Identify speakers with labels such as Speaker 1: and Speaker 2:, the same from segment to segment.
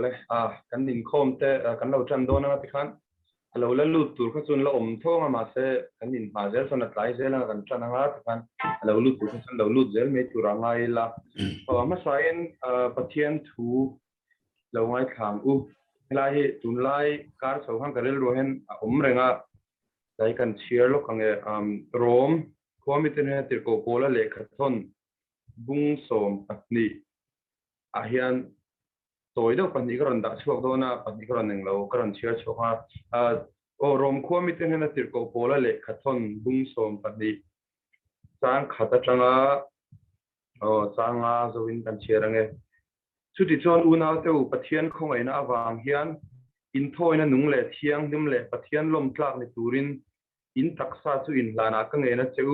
Speaker 1: เลยกันดินโคมแต่กันเราจันโดนนะพี่ขันเราเล่นลูดตัวข้าจุนเราอมท่อมาเสกันดินมาเซลสนัดไหลเซลแล้วกันจันนะครับพี่ขันเราลูดตัวข้าจุนเราลูดเซลไม่จุรังไงล่ะมาใส่ปะเทียนถูเราไงขางเวลาที่จุนไล่การสาวข้างกันเรื่องรู้เห็นเร่งได้กันเชียร์ลูกกันโรมความมิตรเนี่ยติดโกโก้และเล็กทนบุ้งสมปัตนีเฮียนตัวเดียวปัตนีก็รันดัชช่วงโดนปัตนีก็รันหนึ่งเราก็รันเชียร์ช่วงโรมความมิตรเนี่ยติดโกโก้และเล็กทนบุ้งสมปัตนีสร้างขัดจังสร้างจวินกันเชียร์ไงสุดที่จวนอุณาเตอปะเทียนคงไอ้น่าวางเฮียนอินโทยนั้นนุ่งเล่เทียงดิมเล่ปะเทียนลมกลางในตูรินอินทักษะสุอินลานากังเงินเจ้า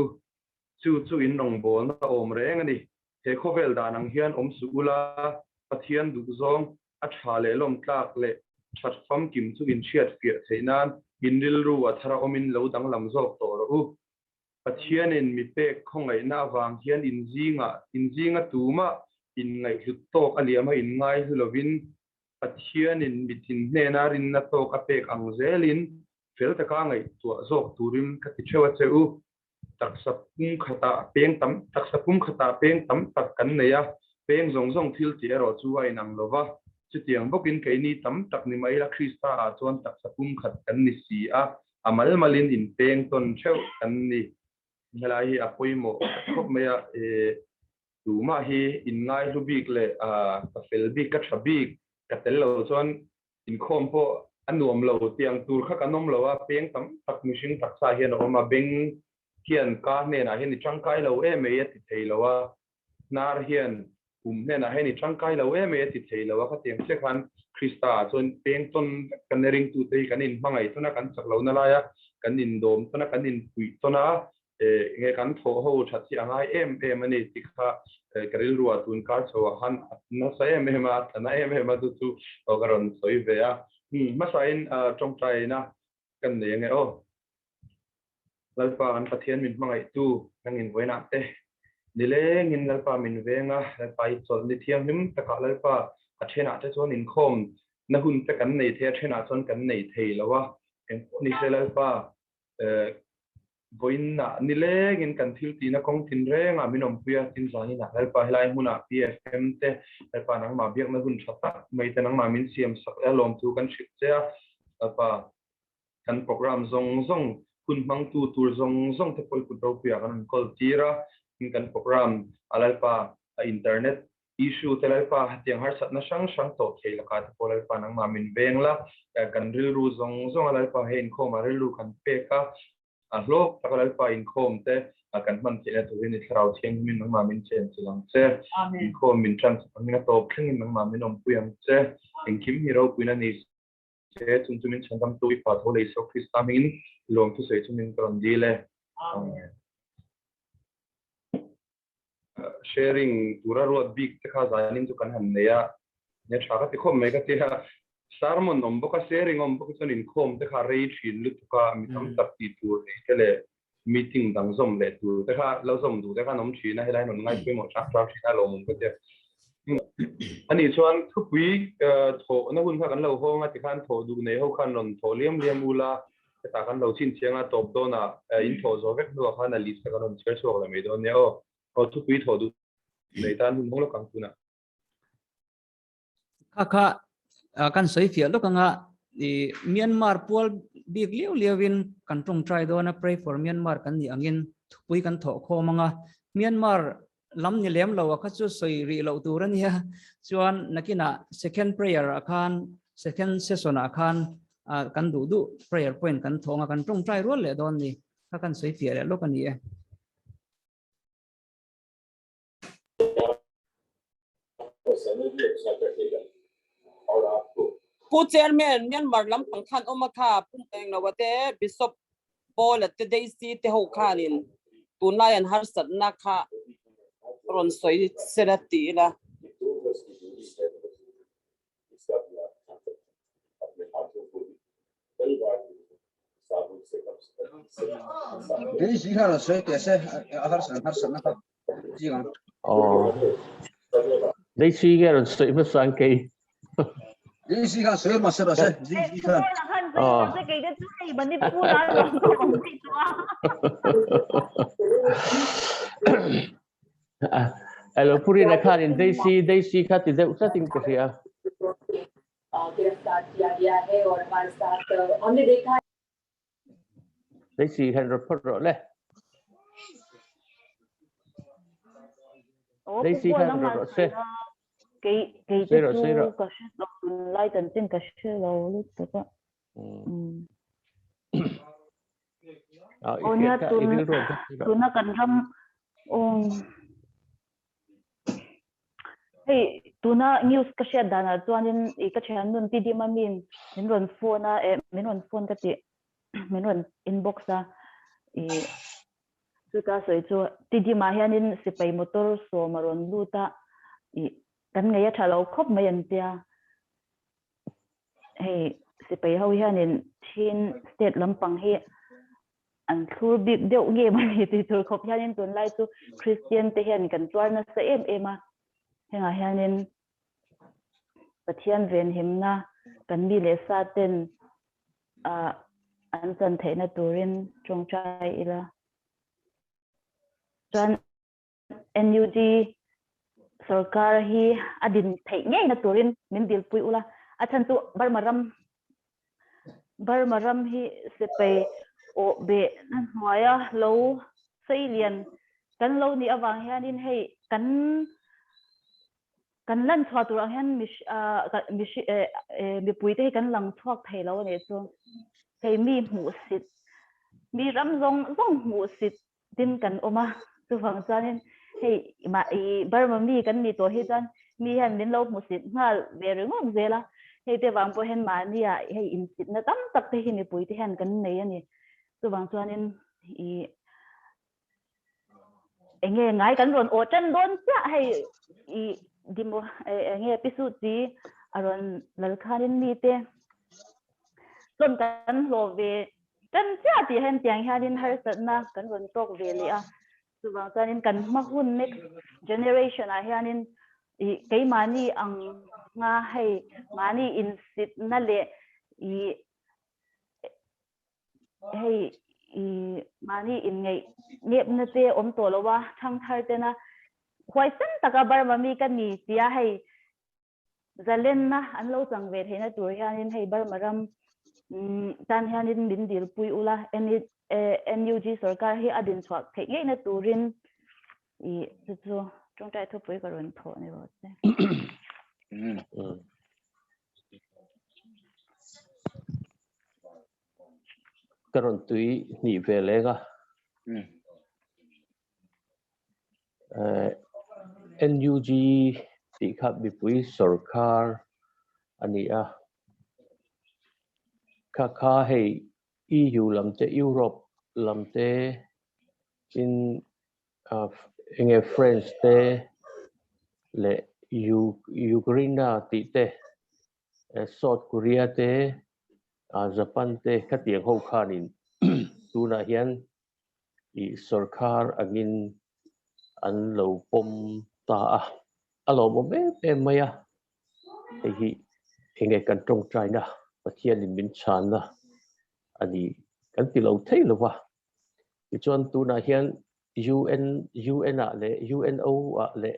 Speaker 1: จู่อินนองบอลน่าอมเร่งนี่เฮโคเวลดานังเฮียนสุอุลาปะเทียนดุจงอัชฮาเลลมกลางเล่ชัดฟัมกิมจู่อินเชียดเฟียเซนันอินริลรูอัทราอมินเหลาดังลำจอกตัวรูปะเทียนอินมิเปกคงไอ้น่าวางเฮียนอินจิงะตูมาอินไงหุดโตกอเลียมาอินไงฮุลวินปะเทียนอินบิดินเนนารินนัตโตกอเปกอังเซลินเฟลตะกางไงตัวจอกตูริมกัติเชวเจ้าตักสับพุ่มขตาเพียงตั้มตักสับพุ่มขตาเพียงตั้มตักกันเนี่ยเพียงซงทิลเจียรอช่วยนางโลวะจุดเตียงพวกอินไก่นี่ตั้มตักนิมัยละคริสตาจวนตักสับพุ่มขัดกันนิสีอามัลมาลินอินเพียงต้นเชวกันนี่เวลาที่อภัยโมพวกเมียดูมาฮีอินไงรูบิกเลยเฟลบิกกัดชับบิกกัดเตลเราจวนอินคอมพออันนวมเราเตียงตูร์ข้ากันนมเราว่าเพียงตั้มตักมิชิงตักสาเหตุออกมาเบ่งเฮียนการเนี่ยนะเห็นจังไกเราไม่ยติดเทเราว่านาเฮียนเนี่ยนะเห็นจังไกเราไม่ยติดเทเราว่าเขาเตียงเช่นกันคริสตาจนเพียงต้นกันในริงตูเตยกันอินมังไงต้นนักกันสักเรานั่นแหละกันอินโดมต้นนักกันอินปุยต้นน่ะเงี้ยกันโถหูชัดที่อะไรมันนี่ติดข้ากริลรัวตุนการสวะหันน่าใส่ไม่มาแต่น่าไม่มาดูเอากระรอนสวยเบียมาใส่จงใจนะกันเนี่ยไงลัลปาอันพัทยามินมังไอตูนั่งอินไว้นักเตะดิเลงินลัลปามินเวงลัลปาอีกส่วนดิเทียมหิมตะกะลัลปาพัทยานาจะส่วนอินคอมนะหุ่นตะกันในเทียเชนาส่วนกันในเทแล้วว่าเอ็นนี่เซลัลปาวินน่ะดิเลงินกันทิลตีนะคงทินเร่งมินอมพิยาทินสานินะลัลปาเฮลัยหุ่นพีเอฟเอ็มเตลัลปานังมาเบียกนะหุ่นชัตตะไม่แต่นังมามินเซียมสักลมทูกันชิดเจ้าลัลปากันโปรแกรมซงคุณมังตูซงที่พอคุณเราเปียกันคอลทีระกันโปรแกรมอะไรป่ะอินเทอร์เน็ตอิชูที่อะไรป่ะที่ยังหาสัตว์นั่งช่างโตเทลกันที่พออะไรป่ะนั่งมามินเบงละกันริลรูซงอะไรป่ะเห็นข้อมาริลรูกันเปก้าโลกตะกันอะไรป่ะอินคอมเตกันมันที่เนี่ยตัวนี้เราเที่ยงมินนั่งมามินเชนสิลังเซอินคอมมินทรันส์มินโตเพ่งนั่งมามินอมปุยงเซอินคิมฮีโร่ปุยนันนี่เจ้าจุนจุมินฉันทำตัวอีปัตโฮเลยสคริสตามินลงทุเสจุมินตรอนดีเลยsharing ตัวเรารวดบิ๊กที่ข้าจะนินทุกันหันเนี่ยชาติที่คมไม่ก็ที่สารมันอมบุก sharing อมบุกจนอินคอมที่ข้าเรียชินลุทุกามีทั้งตัดตีตัวนี่เลยมีติ้งดังส่งเลยตัวที่ข้าเราส่งตัวที่ข้าน้องชีนะให้ได้หนุนง่ายไปหมดชาติที่ข้าลงมันก็จะอันนี้ชวนทุกวีโถนักบุญพากันเราห้องที่ข้าโถดูในห้องขันนนโถเลี้ยมอูลาแต่กันเราชินเชียงตบโดนอินโถโซเวกดูข้าในลิสต์กันนนเชื่อชัวร์เลยไม่โดนเนี่ยโอ้ทุกวีโถดูในด้านหุ่นห้องเรากังฟูนะ
Speaker 2: ค่ะกันสวยเฟียลูกงะเมียนมาร์พัวบิ๊กเลี้ยววินกันตรงใจโดน pray for เมียนมาร์กันนี่อังยินทุกวีกันโถโคมังะเมียนมาร์ลำนี่เลี้ยมเราว่าเขาจะสวยรีเราตัวนั้นเนี่ยส่วนนักกินะ second prayer อาคาร second session อาคารกันดู prayer point กันทองกันตรงใจรู้เลยตอนนี้ถ้ากันสวยเฟียเลยลูกกันนี่
Speaker 3: ผู้เจอร์แมนเมียนมาร์ลำพังท่านอมาค่ะพุ่งเองนะว่าแต่บิชอปบอลและเดซี่เตหกขานินตุนายอันฮัสสันนักค่ะรอนสวยเสด็จตีละ
Speaker 4: นี่สิครับสวยแต่เสฮัสสันนะครับจริงอ๋อ
Speaker 5: ได้ชี้แค่รอนสวยภาษาอังกฤษ
Speaker 4: Đi xí khăn sới mà sới rồi sẽ đi xí khăn.
Speaker 5: Sẽ cái này bắn đi phu lá rồi không bị
Speaker 6: à alo puri na khan in Daisy kha ti deuh sa ting ka ria Daisy han report ro le Daisy khan ro se
Speaker 5: cái chú có sự lại tận trên cái sự lâu lúc đó nhớ tụi nó cần râm hey tụi nó news cái sự đó là cho nên cái chuyện luôn đi mà mình luôn phone mình luôn phone cái gì mình luôn inbox à tụi ta sẽ cho đi mà hiện nên sipai motor so mà luôn lu ta kan ngay trả lâu khóc mấy anh tia hey sipai hậu hiện nên trên state lampang he anh thu biết điều nghe mà thì tôi khóc hiện nên tuần lại tu Christian thì hiện cần cho nó sẽ em à hiện nên Pathian ven him na kan mi le sa ten an chan theih na turin tawngtai ila chuan NUG sarkar hi adin theih ngei na turin min dil pui ula achan tu barmaram hi sipai o be nan hnuaia lo sei lian kan lo ni awang hianin hei kan lan chua tur ang hian mipui te kan lang chuak thei lo ne chu hei mi hmu sit mi ram zong hmu sit tin kan oma chu wang chuanin hei barma mi kan mi to hi chan mi han min lo hmu sit nga ve ringom zela hei te wang po hen ma ni a hei in sit na tam tak te hi mipui te han kan nei ani chu wang chuanin nghe ngai kan ron o chen don cha hei dimo nghe episode gì aron lalkhanin mi te lon kan lo ve kan cha ti hen tiang hanin har satna kan ron tok ve le a subang chanin kan ma hun next generation a hanin cái mani ang nga hay mani in sit na le hey mani in ngai ngep na te om to lo wa thang thar te na khoi san taka bar ma mi kan ni tia hay zalen na an lo chang ve the na tur hianin hei bar maram tan hianin min dil pui ula NUG sarkar hi adin chhuak thei ngei na turin chu tawngtai thu pui ka ron tho ni ro che
Speaker 6: karon tui ni ve le ga NUG ti kha mipui sarkar ani a kha hei EU lamte Europe lamte in enge France te le Ukraine ti te South Korea te Japan te khatiang ho khanin tuna hian I sarkar angin an lo pom ta alo mo be maya hi enge kan tawngtai na Pathian in min chan na ani kan ti lo thei lo wa I chuan tuna hian UN a le UNO a le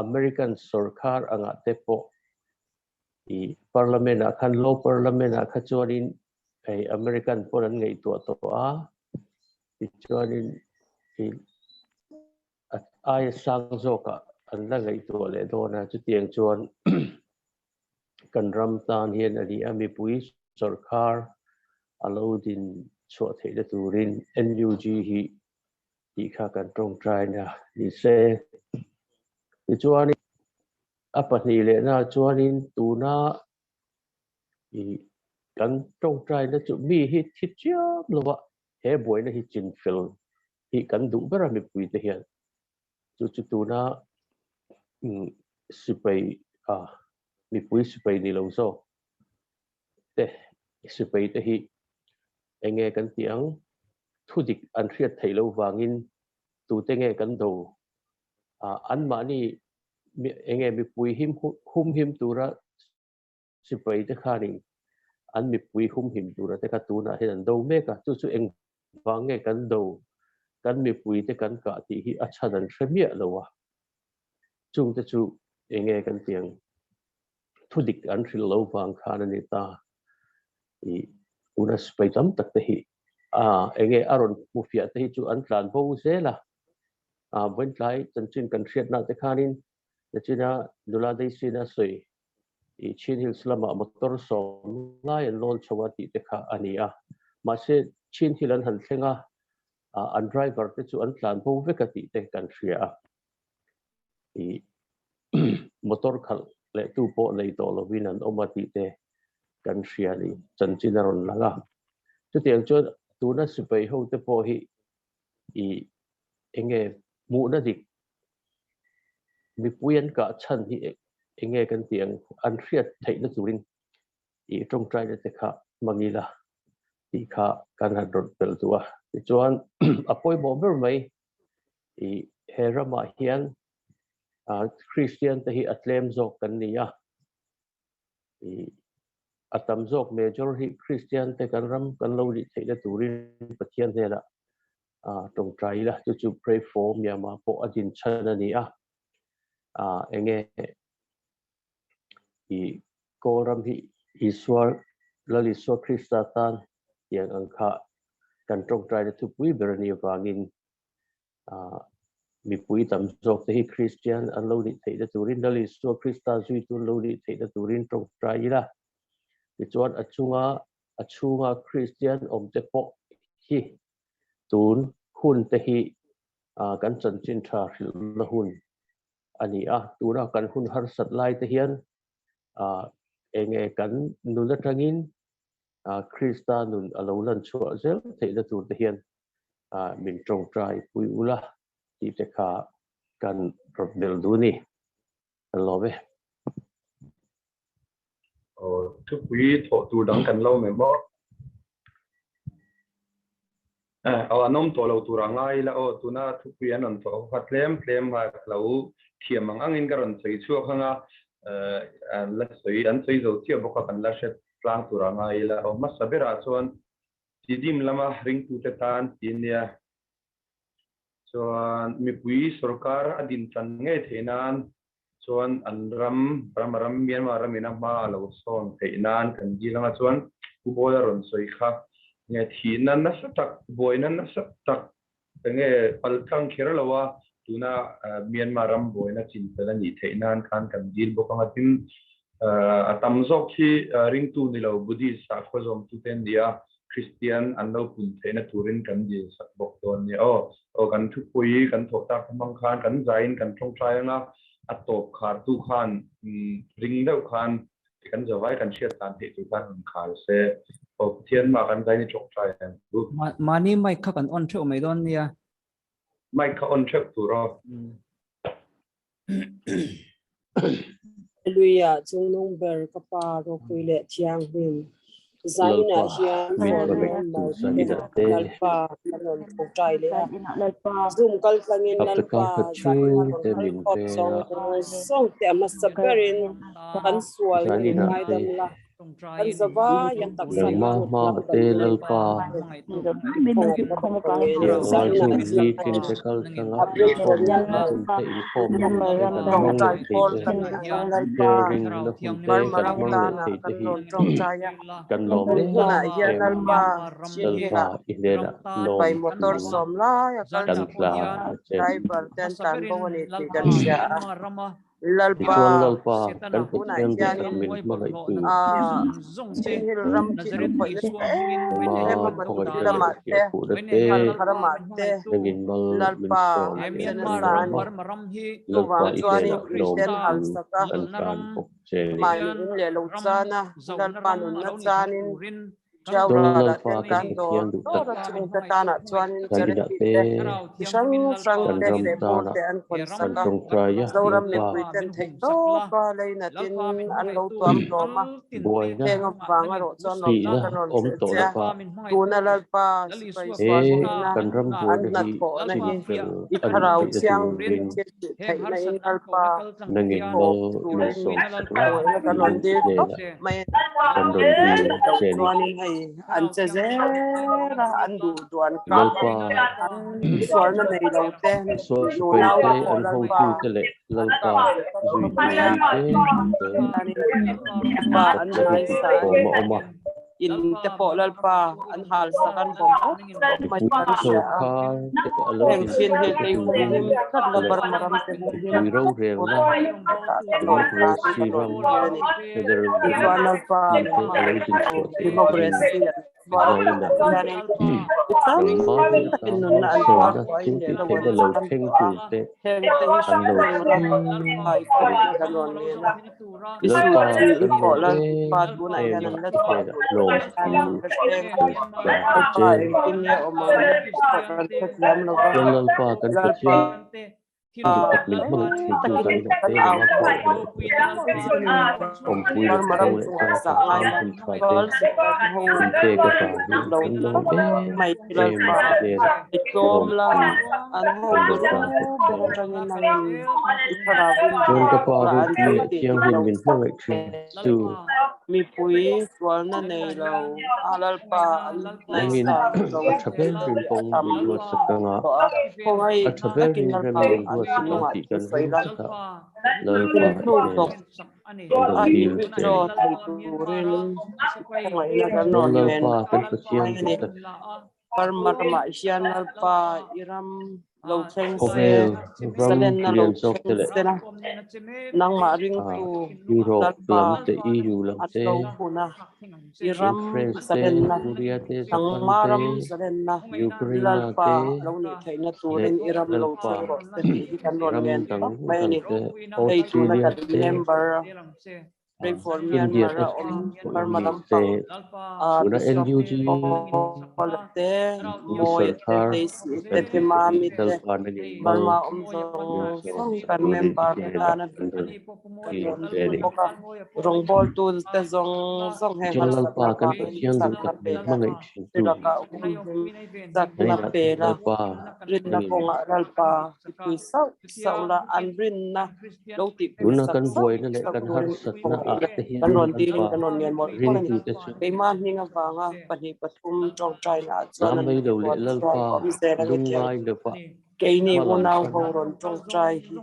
Speaker 6: American sarkar anga te po I parliament a khan low parliament a kha chuanin ei American pon an ngei to a I chuanin ai sang zoka an la ngei to le do na chu tiang chuan kan ram tan hian ani ami pui sarkar alodin chua thei da turin NUG hi kha kan tawngtai na ni se I chuanin apani le na chuanin tuna kan tawngtai na chu mi hi chiam lowa he boy na hi chin fel hi kan du bara mi pui te hian chu tuna sipai mi pui sipai ni lo so te sipai te hi enge kan tiang thu dik an hriat thei lo wangin tu te nge kan do an ma ni enge mi pui him tura sipai te khani an mipui hum him tu ra te ka tu na hen do me ka chu chu eng wange kan do kan mipui te kan ka ti hi acha dan shemia lowa chung te chu enge kan tiang thudik an thil lo wang khana ni ta i una sipai tam tak te hi enge aron mufia te hi chu an tlan bo zela when lai chan chin kan hriat na te khanin te china dula dei sina soi i chin hil slama motor som lai an lol chawati te kha ania ma se chin hilan han thlenga an driver te chu an tlan bo vekati te kan hria i motor khal le tu po nei to lovin an omati te kan hria ni chan chin aron langa chu tiang chu tuna sipai ho te po hi i enge mu na dik mi puyan ka chan hi enge kan tiang an hriat thei na turin i trong trai te kha mangila ti kha kan han rot pel tua ti chuan apoi bo ber mai i herama hian Christian te hi atlem zok kan nia i atam zok major hi Christian te kan ram kan lo ri thei na turin pathian he la trong trai la chu pray for Myanmar po adin chana nia enge i koram hi iswar laliswa Krista tan yang angkha kan trong trai de thupui berani wangin mipui tam zok te hi Christian an lo di thei da turin laliswa Krista zui tu lo di thei da turin trong trai la ti chuan achunga Christian om te po hi tun hun te hi kan chan chin tha ril na hun ani tuna kan hun har sat lai te hian enge kan nula tangin Krista nun alo lan chua zel thei da tur te hian min trong trai pui ula ti te kha kan rot del du ni lobe
Speaker 1: thu pui tho tu dang kan lo me bo anom to lo tu rangai la tuna thu pui anon to khatlem ha lo thiam ang in garon chei chu khanga la soi an chei zo tia boka kan la shet tlang tu rangai la ma sabera chuan tidim lama ring tu te tan tinia chuan mipui sarkar adin chan nge theinan chuan anram Myanmar ramina ma lo son theinan kan ji langa chuan kubola ron soi kha nge thinan na satak boinan na satak nge palthang khiralawa tuna Myanmar ram boina chin pela ni theinan khan kan jil bokanga tin atam zok hi ring tu ni lo buddhist sa khozom tu ten dia Christian anlo pun theina turin kan ji sak bok don ni kan thu pui kan thok ta khomang khan kan zain kan thong trai nga atop khar tu khan ring deuh khan kan zawai kan shiat tan the tu kan khal se Pathian ma kan zain chok trai
Speaker 2: mani mai kha kan on theu mai don nia
Speaker 1: mai kha on theu tu ro
Speaker 3: Hallelujah chung nong ber ka pa ro kuile chiang him zaina hian lalpa kanon trai le zoom kal klangin lalpa zaina ron khop song te ma saberin kan sual ni mai dam la kan zawa yan tak san
Speaker 6: ma te lalpa kan lom
Speaker 3: na hian lalpa lalpa
Speaker 6: idela lom
Speaker 3: pai motor som la ya kan
Speaker 6: tla
Speaker 3: driver ten tan bo ni ti kan sha lalpa
Speaker 6: kan
Speaker 3: huna
Speaker 6: pathian
Speaker 3: hian
Speaker 6: kan min ma lai tu
Speaker 3: chin hil ram ki ru khoi le
Speaker 6: ma
Speaker 3: ma man
Speaker 6: phoi
Speaker 3: ti ma te
Speaker 6: te
Speaker 3: kan harama te
Speaker 6: ngin mal
Speaker 3: lalpa chen sani
Speaker 6: lalpa
Speaker 3: chuani
Speaker 6: idela
Speaker 3: Christian hal saka
Speaker 6: kan kan pok che
Speaker 3: man in le lo chana lalpa nun na chanin jau
Speaker 6: Tol
Speaker 3: la
Speaker 6: lal
Speaker 3: la
Speaker 6: pa
Speaker 3: ten
Speaker 6: kan
Speaker 3: kan do
Speaker 6: Pathian du
Speaker 3: to
Speaker 6: tak
Speaker 3: ra chung ta ta na chuan in
Speaker 6: sai
Speaker 3: chare
Speaker 6: na
Speaker 3: pi
Speaker 6: te
Speaker 3: te sang sang
Speaker 6: kan
Speaker 3: te
Speaker 6: ram
Speaker 3: te
Speaker 6: ta
Speaker 3: bo
Speaker 6: na
Speaker 3: te an kon
Speaker 6: kan
Speaker 3: saka
Speaker 6: Tawngtai ya
Speaker 3: zoram
Speaker 6: lal
Speaker 3: me
Speaker 6: pa
Speaker 3: pui ten thei to ka lei na tin an lo tuam lo ma
Speaker 6: boy na
Speaker 3: heng wanga ro chon
Speaker 6: pi
Speaker 3: nom
Speaker 6: na
Speaker 3: kan ron
Speaker 6: om
Speaker 3: che
Speaker 6: to la
Speaker 3: cha
Speaker 6: pa
Speaker 3: tu na lal pa sipai
Speaker 6: e
Speaker 3: swan ni na
Speaker 6: kan ram boy
Speaker 3: an
Speaker 6: na
Speaker 3: na
Speaker 6: hi
Speaker 3: tho na
Speaker 6: chin
Speaker 3: hi
Speaker 6: pel
Speaker 3: i
Speaker 6: an
Speaker 3: tharau
Speaker 6: thei da tu
Speaker 3: chiang
Speaker 6: ring
Speaker 3: che thei na in lal pa
Speaker 6: nangin
Speaker 3: ko
Speaker 6: mal min
Speaker 3: turin
Speaker 6: som
Speaker 3: mi
Speaker 6: sak la
Speaker 3: ko na kan ron
Speaker 6: in
Speaker 3: dir
Speaker 6: ne
Speaker 3: to
Speaker 6: na
Speaker 3: mai
Speaker 6: kan ron di
Speaker 3: to
Speaker 6: cheni
Speaker 3: chuan in hei an che zera an du duan ka
Speaker 6: lal pa
Speaker 3: an suar na nei lo te
Speaker 6: so
Speaker 3: nu
Speaker 6: pai
Speaker 3: nau
Speaker 6: te
Speaker 3: na ko
Speaker 6: an
Speaker 3: lal
Speaker 6: ho
Speaker 3: pa
Speaker 6: tu te le lal pa zui tu
Speaker 3: maya
Speaker 6: ri te
Speaker 3: ani pa
Speaker 6: tak
Speaker 3: an
Speaker 6: na
Speaker 3: hai
Speaker 6: tu
Speaker 3: sa
Speaker 6: oma oma
Speaker 3: in te po lal pa an hal sakan bom
Speaker 6: di
Speaker 3: mai
Speaker 6: pu
Speaker 3: kan
Speaker 6: so
Speaker 3: sia
Speaker 6: kha te alo
Speaker 3: heng
Speaker 6: in
Speaker 3: chin he
Speaker 6: te
Speaker 3: te
Speaker 6: tu
Speaker 3: hum
Speaker 6: ring
Speaker 3: him kat la
Speaker 6: le
Speaker 3: bar maram te hum him
Speaker 6: pui ro rel na
Speaker 3: non ka ni
Speaker 6: democracy
Speaker 3: kan non
Speaker 6: ram
Speaker 3: ni
Speaker 6: federalism
Speaker 3: chuan lal pa
Speaker 6: in
Speaker 3: min
Speaker 6: te
Speaker 3: ma
Speaker 6: alo din so te in
Speaker 3: democracy an chuan
Speaker 6: zaina
Speaker 3: yanin itam
Speaker 6: nang ma ni
Speaker 3: takin
Speaker 6: ta
Speaker 3: nun
Speaker 6: mal
Speaker 3: na an
Speaker 6: so
Speaker 3: par
Speaker 6: na
Speaker 3: ko in
Speaker 6: tin
Speaker 3: le
Speaker 6: ti
Speaker 3: la
Speaker 6: te
Speaker 3: wan
Speaker 6: te lo
Speaker 3: chuan
Speaker 6: theng
Speaker 3: pa
Speaker 6: tu te
Speaker 3: heng te hi
Speaker 6: an lo
Speaker 3: heng ram pa i ko na kan non ni na
Speaker 6: lal
Speaker 3: isu
Speaker 6: pa
Speaker 3: chi i
Speaker 6: kan
Speaker 3: ko
Speaker 6: lo
Speaker 3: la
Speaker 6: te
Speaker 3: pa tu na
Speaker 6: em
Speaker 3: hian
Speaker 6: na
Speaker 3: an la
Speaker 6: te
Speaker 3: chwa
Speaker 6: da
Speaker 3: tu lo
Speaker 6: lom
Speaker 3: an
Speaker 6: tu
Speaker 3: heng
Speaker 6: sa
Speaker 3: ai pa
Speaker 6: chen
Speaker 3: eng tin ye o ma ko kan phet lam lo ba
Speaker 6: lal lal pa kan
Speaker 3: lal pa
Speaker 6: Pathian du tak min mang thei tu
Speaker 3: takin
Speaker 6: zai na
Speaker 3: kan
Speaker 6: te
Speaker 3: au
Speaker 6: ma ko le om pui
Speaker 3: par
Speaker 6: le
Speaker 3: maram
Speaker 6: thong le
Speaker 3: chu
Speaker 6: ta
Speaker 3: sa
Speaker 6: kan
Speaker 3: ngai
Speaker 6: sam
Speaker 3: la
Speaker 6: hum thra te
Speaker 3: gol se ka ho
Speaker 6: in te ka ta hi
Speaker 3: lo
Speaker 6: kan lo
Speaker 3: mai lal
Speaker 6: em
Speaker 3: pa
Speaker 6: na te da
Speaker 3: ikom
Speaker 6: lom
Speaker 3: la
Speaker 6: tu
Speaker 3: an ho
Speaker 6: kan
Speaker 3: ko
Speaker 6: lo ta te
Speaker 3: berang rang nang ikara win
Speaker 6: chuan ka pa
Speaker 3: la
Speaker 6: ro
Speaker 3: an
Speaker 6: ti
Speaker 3: tin ti
Speaker 6: thiang
Speaker 3: ti
Speaker 6: hin
Speaker 3: lo
Speaker 6: min hmang ai thin chu
Speaker 3: mi pui twal na nei lo alal pa an nai
Speaker 6: nangin
Speaker 3: sa lo
Speaker 6: a thaber rin pong
Speaker 3: tam
Speaker 6: min ruat sakanga
Speaker 3: to a khong ai
Speaker 6: a thaber
Speaker 3: takin
Speaker 6: rin
Speaker 3: lal
Speaker 6: rem
Speaker 3: pa
Speaker 6: min
Speaker 3: an
Speaker 6: ruat
Speaker 3: tin
Speaker 6: sakang
Speaker 3: nga
Speaker 6: ti
Speaker 3: tu
Speaker 6: kan
Speaker 3: sai
Speaker 6: ring
Speaker 3: la
Speaker 6: sakha lal
Speaker 3: in
Speaker 6: pa
Speaker 3: thu
Speaker 6: te
Speaker 3: to
Speaker 6: kan dal
Speaker 3: a i
Speaker 6: dil te
Speaker 3: withdraw thai turin khong ai na kan
Speaker 6: chuan
Speaker 3: non
Speaker 6: lal
Speaker 3: men
Speaker 6: pa kan pathian
Speaker 3: mai
Speaker 6: du
Speaker 3: ni
Speaker 6: tak
Speaker 3: par marma hian lal pa iram lo thleng se
Speaker 6: khovel ram
Speaker 3: salen na lo
Speaker 6: lian jok te
Speaker 3: thleng
Speaker 6: le
Speaker 3: se na nang ma ring tu
Speaker 6: Europe
Speaker 3: lal pa
Speaker 6: lam te EU lam
Speaker 3: at
Speaker 6: te
Speaker 3: lo khuna
Speaker 6: in
Speaker 3: iram
Speaker 6: France te
Speaker 3: salen na
Speaker 6: Korea te
Speaker 3: nang
Speaker 6: Japan te
Speaker 3: maram salen na lal
Speaker 6: Ukraine
Speaker 3: pa
Speaker 6: te
Speaker 3: lo ni theina
Speaker 6: le
Speaker 3: turin iram
Speaker 6: lal
Speaker 3: lo
Speaker 6: pa
Speaker 3: thleng ro se ti hi kan ron
Speaker 6: ram
Speaker 3: ngen
Speaker 6: dang
Speaker 3: mai
Speaker 6: dang
Speaker 3: ni
Speaker 6: te
Speaker 3: ei tu na
Speaker 6: Australia
Speaker 3: kan
Speaker 6: te
Speaker 3: member pray for
Speaker 6: India
Speaker 3: Myanmar
Speaker 6: te
Speaker 3: om par
Speaker 6: Colombia
Speaker 3: madam
Speaker 6: te
Speaker 3: pang
Speaker 6: una
Speaker 3: bishop
Speaker 6: NUG
Speaker 3: Paul te
Speaker 6: tu
Speaker 3: moi te
Speaker 6: sarkar
Speaker 3: te si te
Speaker 6: kan
Speaker 3: te
Speaker 6: ti
Speaker 3: ma
Speaker 6: te
Speaker 3: mi
Speaker 6: dal
Speaker 3: te
Speaker 6: pa na ngin mal
Speaker 3: Burma
Speaker 6: min
Speaker 3: song
Speaker 6: so
Speaker 3: song
Speaker 6: sa
Speaker 3: kan
Speaker 6: turin
Speaker 3: member
Speaker 6: ite
Speaker 3: ta
Speaker 6: da
Speaker 3: na
Speaker 6: kan ron
Speaker 3: kan
Speaker 6: ti
Speaker 3: ron
Speaker 6: te ni
Speaker 3: boka rong bol tu te zong zong he
Speaker 6: chuan
Speaker 3: har
Speaker 6: lal
Speaker 3: sat
Speaker 6: pa
Speaker 3: na
Speaker 6: kan
Speaker 3: pa
Speaker 6: pathian du
Speaker 3: sak na
Speaker 6: tak
Speaker 3: pe
Speaker 6: min hmangai thin
Speaker 3: te
Speaker 6: tu
Speaker 3: la ka sak na
Speaker 6: Naina
Speaker 3: pe la
Speaker 6: lalpa
Speaker 3: rin na
Speaker 6: nangin
Speaker 3: konga ral pa pui sau sau la an rin na lo ti pui
Speaker 6: tuna
Speaker 3: sak
Speaker 6: kan
Speaker 3: sau
Speaker 6: boy na le
Speaker 3: sak
Speaker 6: kan har
Speaker 3: turin
Speaker 6: sat na
Speaker 3: pong
Speaker 6: a
Speaker 3: ila
Speaker 6: te hi
Speaker 3: kan ron ti rin
Speaker 6: lalpa
Speaker 3: kan ron ngen mor
Speaker 6: rin
Speaker 3: ko ni
Speaker 6: tu te chu
Speaker 3: ke ma ni nga pa nga pa ni pathum tong trai na chuan
Speaker 6: lam
Speaker 3: an
Speaker 6: mai
Speaker 3: ti
Speaker 6: lo le
Speaker 3: ron chuan
Speaker 6: lalpa
Speaker 3: om se la nge tiang
Speaker 6: lungai le pa
Speaker 3: ke ni
Speaker 6: malam
Speaker 3: unau
Speaker 6: kan
Speaker 3: ho ron tong trai hi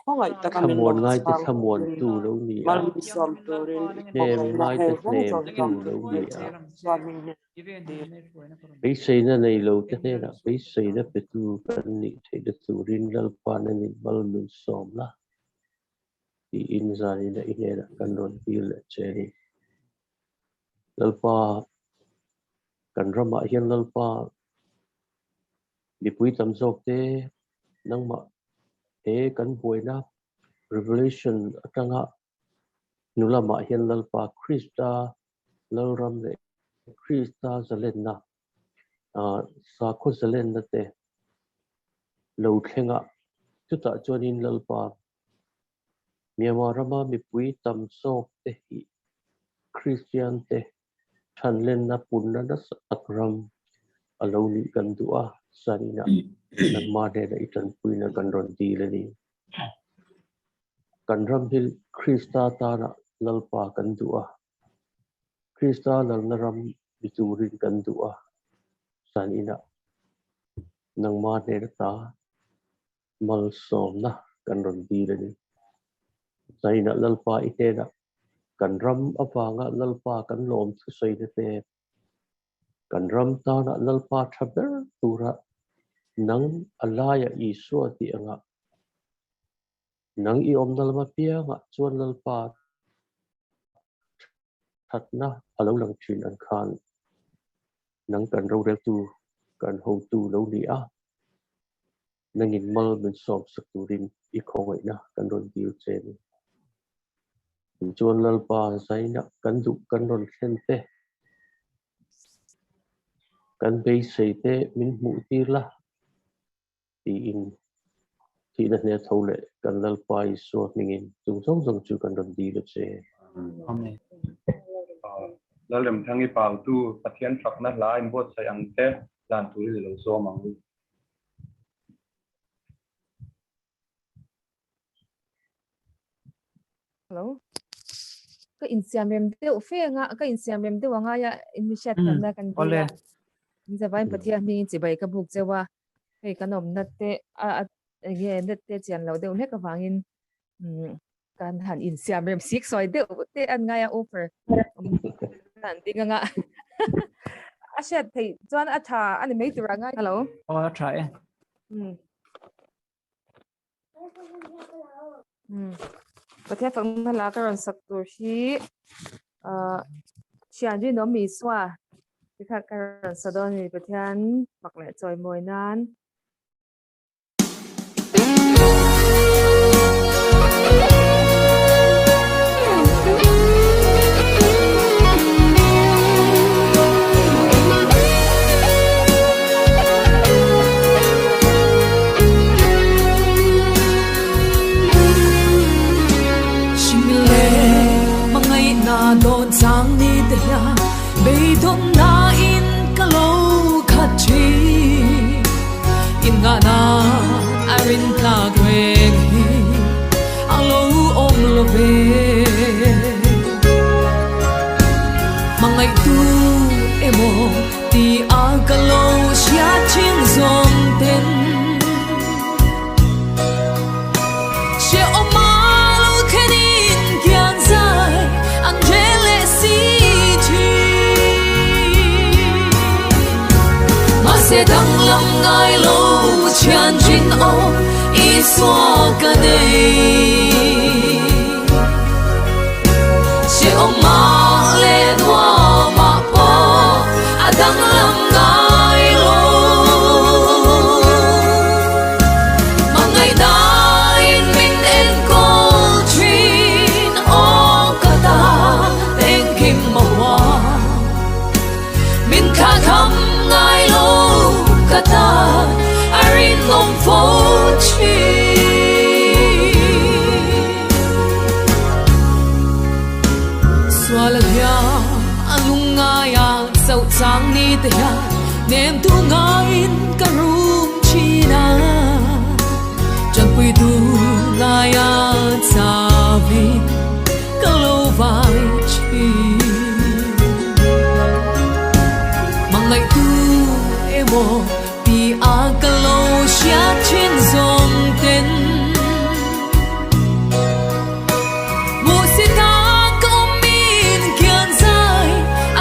Speaker 3: khongai takamin
Speaker 6: thamon
Speaker 3: lom
Speaker 6: ngai te
Speaker 3: chang
Speaker 6: thamon
Speaker 3: turin
Speaker 6: tu lo ni a
Speaker 3: mal som turin
Speaker 6: nem
Speaker 3: ikhongai na
Speaker 6: ngai te
Speaker 3: heng hong
Speaker 6: nem
Speaker 3: chon
Speaker 6: tu
Speaker 3: kam
Speaker 6: lo
Speaker 3: ni
Speaker 6: ni a
Speaker 3: chuan min
Speaker 6: bei sei na nei lo te ne na bei sei na pe tu kan ni the de tu rin lalpa na ni mal min som la ti in zani na ine na kan ron pi le che ni lalpa kan rama hian lalpa mipui tam zawk te nangmah he kan buaina revelation atanga nulamah hian lalpa Krista lalram le Krista zalenna sakhaw zalenna te lo thlenga chuta chuanin lalpa Myanmar rama mipui tam zawk te hi Christian te thanlenna punna na akram alo ni kan du'a sanina nan ma ne na itan puina kan ron ti le ni kan ram hil Krista ta na lalpa kan du'a Krista lal na ram biturin kan du'a sanina nang ma ne na ta mal som na kan ron ti le ni sanina lalpa ite na kan ram awanga lalpa kan lom thu sei na te kan ram ta na lalpa thaber tura nang alaya iswa ti anga nang i omnal ma pia nga chuan lalpa thatna alo lang thin an khan nang kan ro rel tu kan ho tu lo ni a nangin mal min som sak turin i khowai na kan ron tiu chen chuan lalpa zaina kan du kan ron thlen te kan be sei te min mu tir la ti in ti na ne thole kan dal pai so mingin chung song song chu kan ram di le che
Speaker 2: Amen.
Speaker 1: LALREMTHANGI Pautu Pathian truck na la in bot sayang te lan tu ri lo so mang.
Speaker 7: Hello. Cái Instagram tiêu phê nga cái Instagram tiêu nga ya initiate kan na kan
Speaker 2: Ole.
Speaker 7: dia. Inza vain Pathian mi chi bai ka buk chewa. Hei kanom natte a ge natte chian lo deu ne ka wangin kan han Instagram sik soi deu te an nga ya offer. Kan tinga nga. A shat thei chuan a tha ani mai tu nga. Hello.
Speaker 2: Oh, try.
Speaker 7: Pathian phang na la ka ron sak tur hi chian ri no mi swa ti kha ka ron sadon ni Pathian pakle choi moi nan
Speaker 8: đồn sang đi theih bay thom na in ka lo khat chi in nga na arin ka gwek hi alo om lo ve mangai tu emo ti a ka lo sia ching zom ten she oma lo khenin kyan zai angele si chi ma se dang lam ngai lo chian jin o i swa ka nei she oma le noa ma po adang lam ngai lo mangai dai min en kol trin o kata kim ma wa min kha kham ngai lo kata arin ngom fo chi swala ya alunga ya sau chang ni te ya nem tu ngain ka rum chi na chan pui tu la ya sa vi ka lo vai chi mangai tu emo pi a ka lo sia chin zom ten mo se ta ko min kyan sai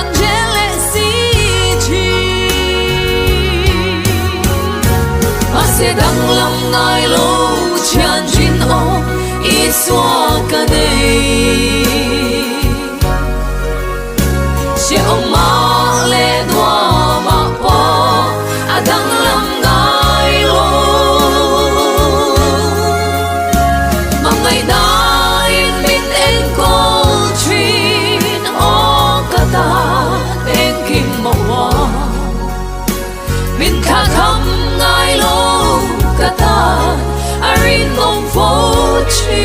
Speaker 8: angele si chi ma se dang lam ngai lo chian jin o i swa ka nei she oma le noa ma po adang lam ngai lo mangai dai min en kol trin o kata en kim ma wa min kha kham ngai lo kata arin ngom fo chi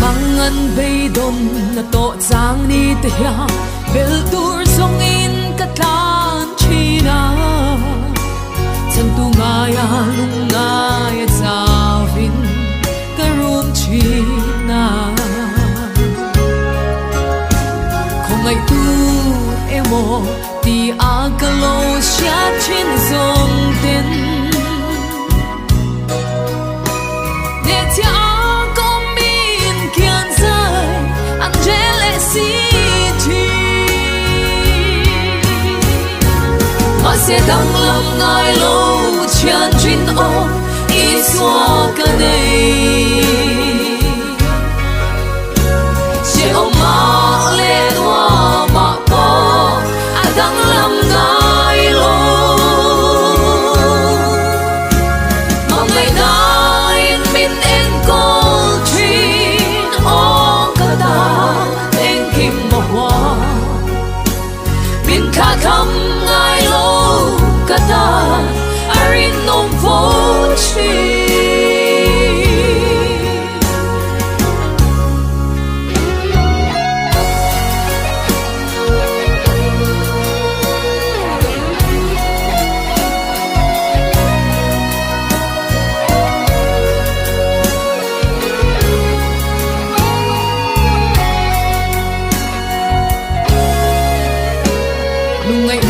Speaker 8: mangan bay dom na to chang ni te ya bel tur song in katlan china chan tu nga ya lung nga ya zawin karum china khong ai tu emo ti a kalo sia chin zong ten ne tia angele si chi ma se dang lam ngai lo chian jin o i swa ka nei she oma le noa ma po adang lam ngai lo mangai dai min en kol trin o kata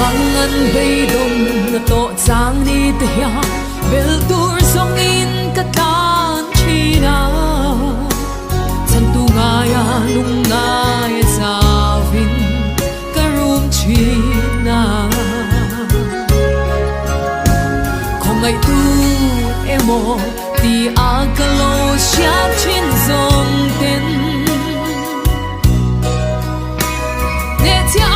Speaker 8: mangan beidon na to chang ni te ya bel tur song in katan china chan tu nga ya lung nga ya savin karum china không ai tu emo ti agalo sha chin zong ten ne tia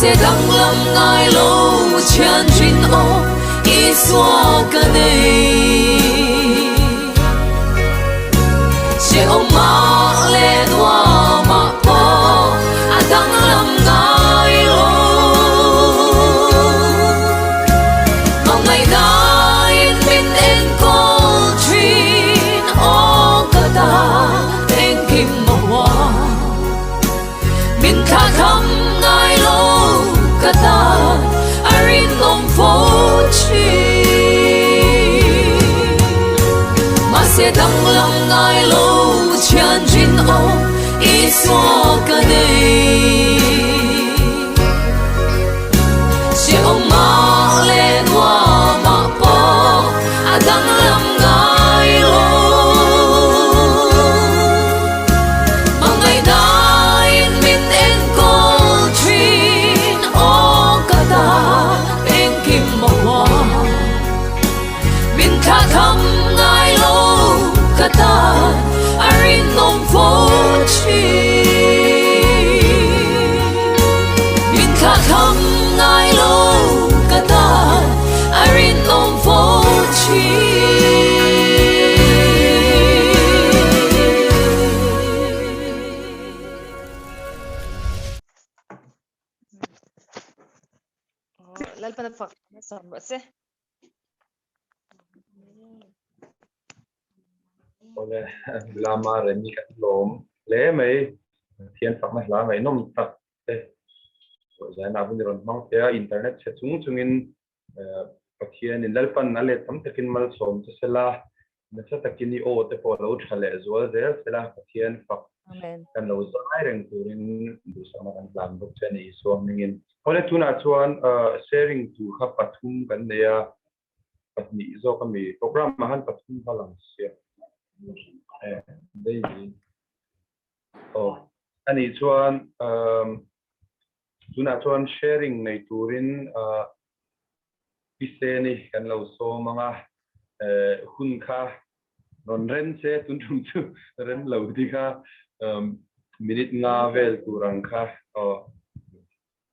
Speaker 8: sẽ đăng lâm ngài lâu chân trên ô ý xóa cả này sẽ ôm má lên hoa mà po à đăng lâm ngài lâu mong ngày đại mình đến cô trên ô cả ta đến kim màu hoa mình khát thăm ngài lâu kata arin ngom phố chi mà sẽ đăng lâm ngài lâu chân trên ô ý xóa cả đây sẽ ôm má lên hoa mà po à đăng lâm ngài lâu mà ngày đại mình đến cô bên kim màu hoa mình khát thăm ngài lâu kata arin ngom phố chi mình khát thăm ngài lâu kata arin ngom phố chi
Speaker 7: lalpan at fak sam se
Speaker 1: ole lama remi kat lom le mai thian phak mai la mai nom tak te rồi na bun ron mang te internet se chungin pathian in lalpan na le tam takin mal som te sela na sa takini o te po lo thale zual de sela pathian phak
Speaker 7: amen
Speaker 1: kan lo zai reng turin du sama kan plan bok chani so mingin ole tuna chuan sharing to kha pathum kan neya patni zo kami program mahan pathum halang sia đây ani chuan tuna chuan sharing nei turin piseni kan lo so manga hun kha non ren se tun tum chu ren lo di kha minute nga vel turang kha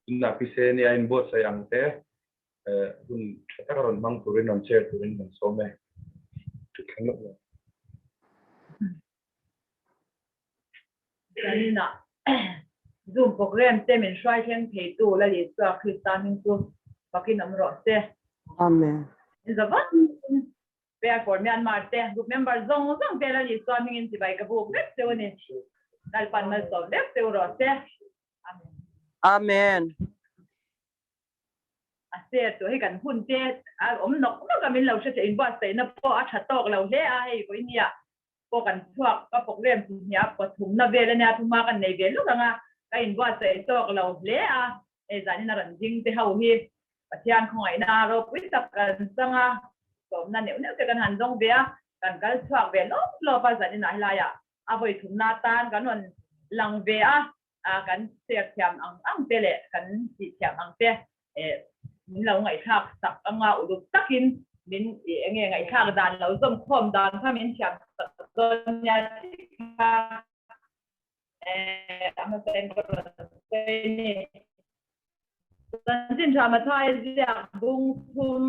Speaker 1: tuna piseni ain bot sayang te hun thakaron mang turin non share turin non so me tu kan lo
Speaker 9: Janina Zoom program te min shai theng thei tu la li sa Christian hin tu pakin amro te
Speaker 3: amen
Speaker 9: is a what be for Myanmar te group member zong te la li sa min ti bai ka bu net te woni dal pan mal so net te ro te amen
Speaker 3: amen
Speaker 9: ase to he kan hun te nok ka min lo se in ba se na po a tha tok lo le a he ko inia ko kan thuak ka program ti nya pathum na vela nya thuma kan nei ve lu nga ka in wa se tok lo le a e zani na ran jing te hau hi pathian khoi na ro pui tak kan sanga som na neu neu te kan han dong ve kan kal thuak ve lo pa zani na la ya a voi thum na tan kan on lang ve a kan se thiam ang te le kan ti thiam ang te e min lo ngai thak sak anga u takin min enge ngai thak dan lo zom khom dan pha min thiam Doña Chica, I'm saying, Sanjin Chamatai, Bung Pum,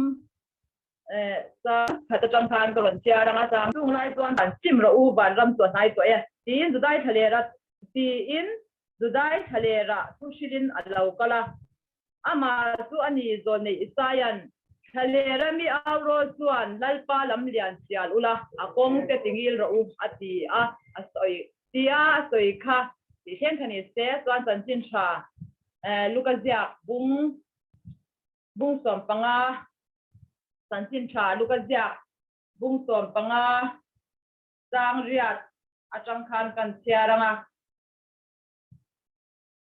Speaker 9: Pata Jampan, Gorontia, Ramasa, Tung Light One, and Chimra Uba, Ramso Night, the in the Dai Halera, the in the Dai Halera, Pushidin, Alaukala, Ama, Suani, Zone, Isayan. Halera mi awro chuan lalpa lam lian sial ula akong te tingil ro ati asoi tia asoi kha ti hen thani se chuan chanchin tha lukazia bung som panga chanchin tha lukazia bung som panga sang riat achang khan kan chiaranga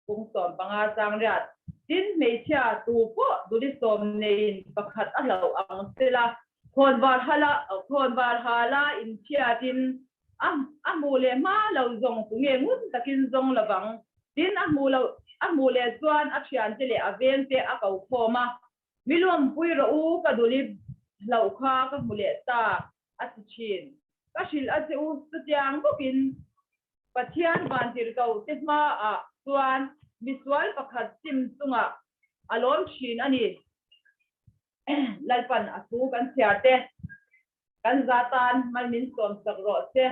Speaker 9: kung som panga sang riat tin me chia tu po duli som nein pakhat alo ang sila khon bar hala in chia tin amule ma lo zong tu nge ngun takin zong lawang tin amule chuan a thian te le aven te a kau khoma milom pui ro u ka duli lau kha ka mule ta atchin ka shil ate u tiang bokin pathian ban tir kau tesma a chuan visual pakhat sim tunga alom thin ani lalpan atu kan siate kan zatan malmin som sakro se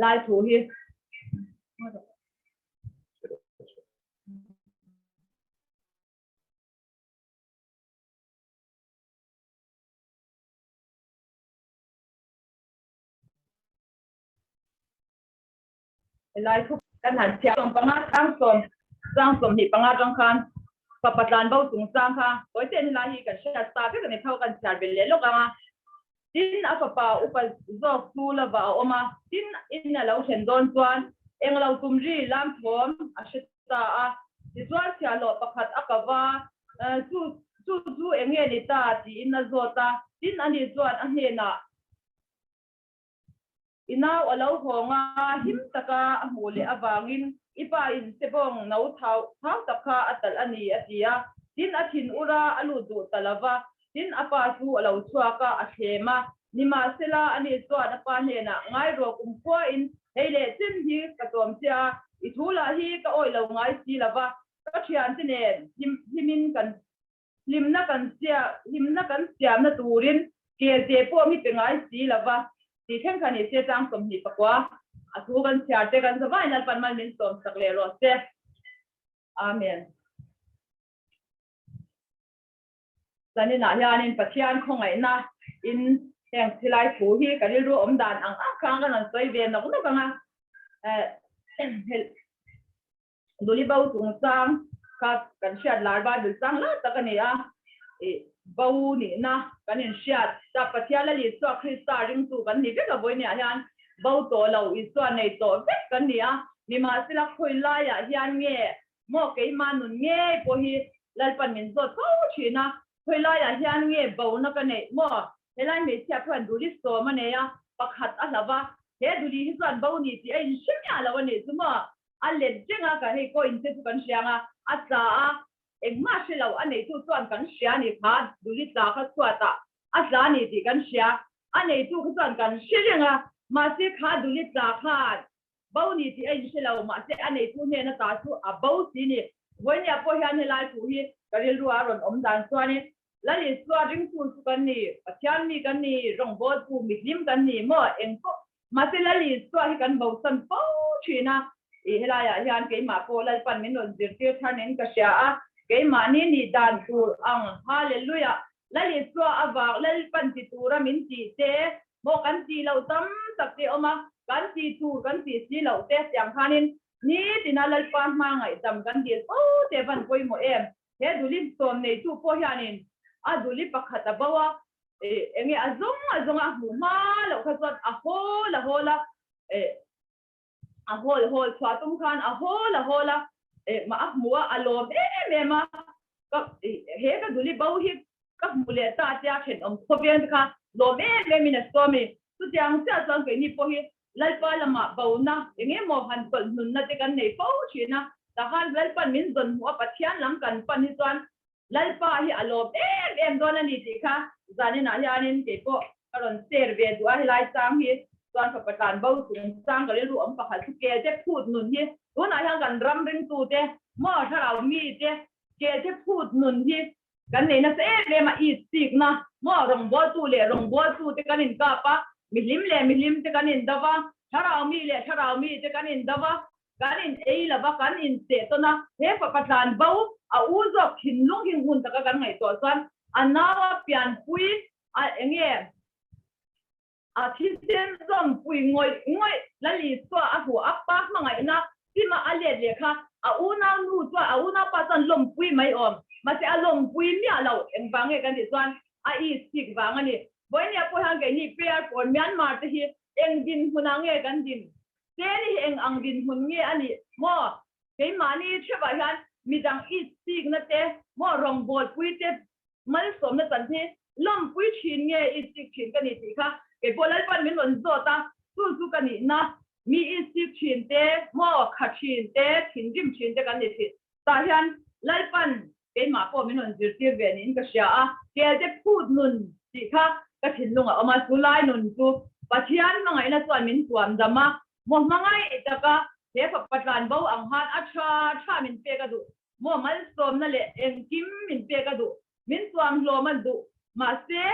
Speaker 9: lai thu hi lai thu kan han sia som panga sang som hi panga jong khan papatan bau tung sang kha koi ten la hi kan sha sta pe kan thau kan char bel lo ka tin apapa upa zok tu la ba oma tin in la lo chen don chuan eng lo tum ri lam thom a shita a izwal sia lo pakhat akawa chu enge ni ta ti in na zota tin ani chuan a hena inaw alaw honga him taka amule awangin ipa in sebong nau thau taka atal ani atia tin athin ura alu du talawa tin apa su alaw chuaka athema nima sela ani chuan apa hena ngai ro kumpo in hele chen hi katom sia ithula hi ka oi lo ngai si lawa ka thian tine himin kan limna kan sia na turin ke te po mi pe ngai si lawa ti khen khani se tang som ni pakwa athu kan charte kan zawai nal pan mal min som sakle ro se amen sani na hianin pathian khongai na in heng thilai thu hi kanil ru om dan ang khang kan soi ve nok no kanga duli bau tung sang ka kan shat lar ba dul sang la takania bau ni na kanin shat ta pathiala li so krista ring tu kan ni ka boi ni hian bau to lo i so nei to vet kan ni a mi ma sila khoi la ya hian nge mo ke manun nge po hi lalpan min zo tho china khoi la ya hian nge bau na ka nei mo helai me sia phan duli so ma ne ya pakhat a lawa he duli hi zan bau ni ti ai shimya lawa ni suma alle jenga ka he ko in se kan sianga asa engma shelo anei tu chuan kan sia ni kha duli ta kha chuata asa ni ti kan sia anei tu chuan kan shirenga ma se kha duli ta kha bau ni ti ai shelo ma se anei tu ne na ta chu a bau si ni voinya po hian helai tu hi karil ruwa ron om dan chuani lali swa ring tu kan ni pathian mi kan ni rong bo tu miklim kan ni mo engko ma se lali swa hi kan bau san po china e helaya hian ke ma po lal pan min non dir tir thanin ka sia a ke mani ni dan tu ang hallelujah lali swa awak lal pan ti tura min ti te mo kan ti lo tam tak te oma kan ti tu kan ti si lo te siang khanin ni tinalal pan ma ngai dam kan dir o te van koi mo em he dulim som nei tu po hianin a duli pakhata bawa enge azonga hu ma lo khazat a hola a hol chwatum khan a hola ma ahmuwa alom ma ka he ka duli bau hi ka mule ta tia chen om khoben kha lo me min stomi tu tiang sa sang ke ni po hi lalpa lama bau na enge mo han tol nun na te kan nei po china ta han lalpa min don huwa pathian lam kan pan hi chuan lalpa hi alom don ani ti kha zani na hianin ke po karon ser ve du a hilai sang hi chuan ka patan bau tung sang ka le ru om pakhat su ke te phut nun hi tu na hian kan ram ring tu te mo tharau mi te ke te phut nun hi kan nei na se le ma i sik na mo rong bo tu te kan in ka pa milim te kan in dawa tharau mi te kan in dawa kan in ei la ba kan in te to na he pa patan bau a uzo khinlung hin hun ta kan ngai to chuan anawa pian pui a enge a thisen zom pui ngoi lali so a hu apa mangai na tima ale le kha a una nu to a una pa san lom pui mai om ma se a lom pui mi a lo eng bange kan ti chuan a I sik wang ani boinia po hang ke ni prayer for Myanmar te hi eng din hunange kan din te ni eng ang din hun nge ani mo ke mani cheba han midang I sig na te mo rong bol pui te mal som na tan the lom pui chin nge I sig chin kan ni ti kha ke bolal pan min lon zo ta su kan ni na mi I sig chin te mo kha chin te thin jim chin te kan ni ti ta hian lai pan ke ma po min lon zir tir ve nin ka sha a ke te phut nun ti kha ka thin lunga oma sulai nun tu Pathian mangai na chuan min tuam dama mo mangai taka he patlan bo ang han acha min pe ka du mo mal som na le en kim min pe ka du min tuam lo man du ma se